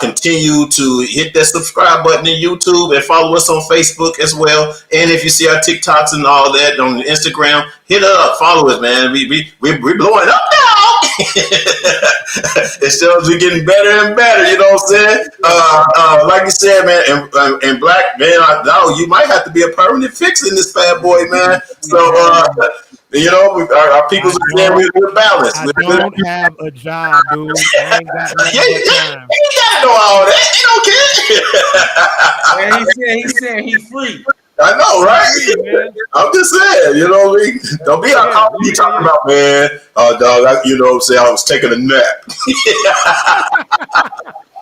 Continue to hit that subscribe button in YouTube and follow us on Facebook as well. And if you see our TikToks and all that on Instagram, hit up, follow us, man. We're blowing up now. It shows we're getting better and better. You know what I'm saying? Like you said, man, and black man, you might have to be a permanent fix in this bad boy, man. So. You know, our people's we're balanced. I don't have a job, dude. I ain't got no time. You gotta know all that. You don't care. He said he's free. I know, right? I'm just saying, you know what I mean? Don't be out calling me talking about, man, dog, I was taking a nap.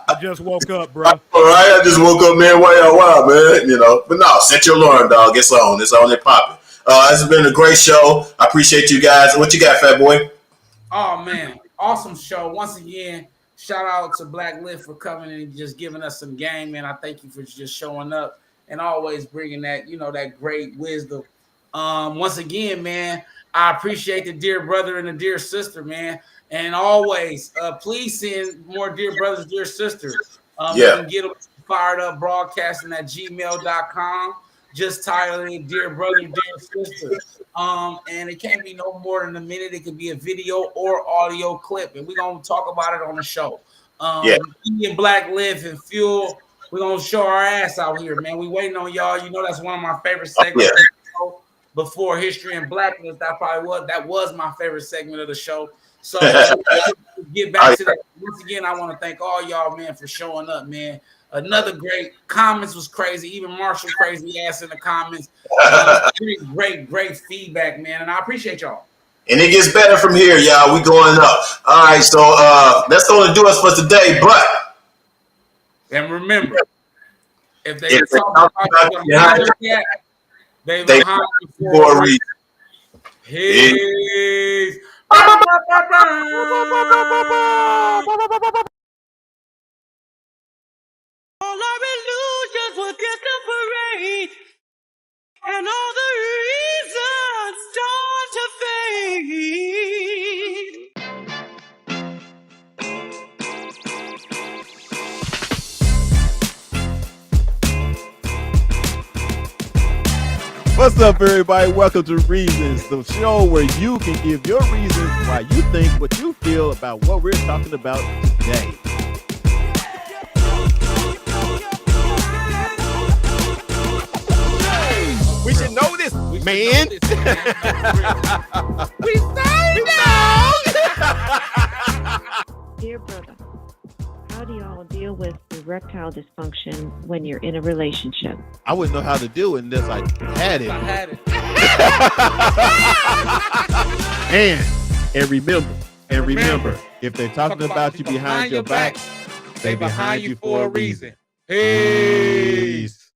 I just woke up, bro. All right, I just woke up, man. Wow, man. You know, but no, set your alarm, dog. It's on and popping. This has been a great show. I appreciate you guys. What you got, Fat Boy? Oh, man. Awesome show. Once again, shout out to Blackness for coming and just giving us some game, man. I thank you for just showing up and always bringing that, that great wisdom. Once again, man, I appreciate the dear brother and the dear sister, man. And always, please send more dear brothers, dear sisters. You can get them fired up broadcasting at gmail.com. just titled it "Dear Brother, Dear Sister." And it can't be no more than a minute. It could be a video or audio clip, and we're gonna talk about it on the show. Me and Black Live and Fuel. We're gonna show our ass out here, man. We waiting on y'all. You know that's one of my favorite segments. Before History and Blackness, that was my favorite segment of the show. So get back to that. Once again, I want to thank all y'all, man, for showing up, man. Another great comments was crazy. Even Marshall crazy ass in the comments. Great feedback, man. And I appreciate y'all. And it gets better from here, y'all. We going up. All right, so that's going to do us for today. But remember, if they talk about you, they behind you for a reason. Peace. All our illusions will get the parade, and all the reasons start to fade. What's up, everybody? Welcome to Reasons, the show where you can give your reasons why you think what you feel about what we're talking about today. We should know this, man. We say no. Dear Brotha, how do y'all deal with erectile dysfunction when you're in a relationship? I wouldn't know how to do it unless I had it. And remember, if they're talking about you behind your back, they behind you for a reason. Peace.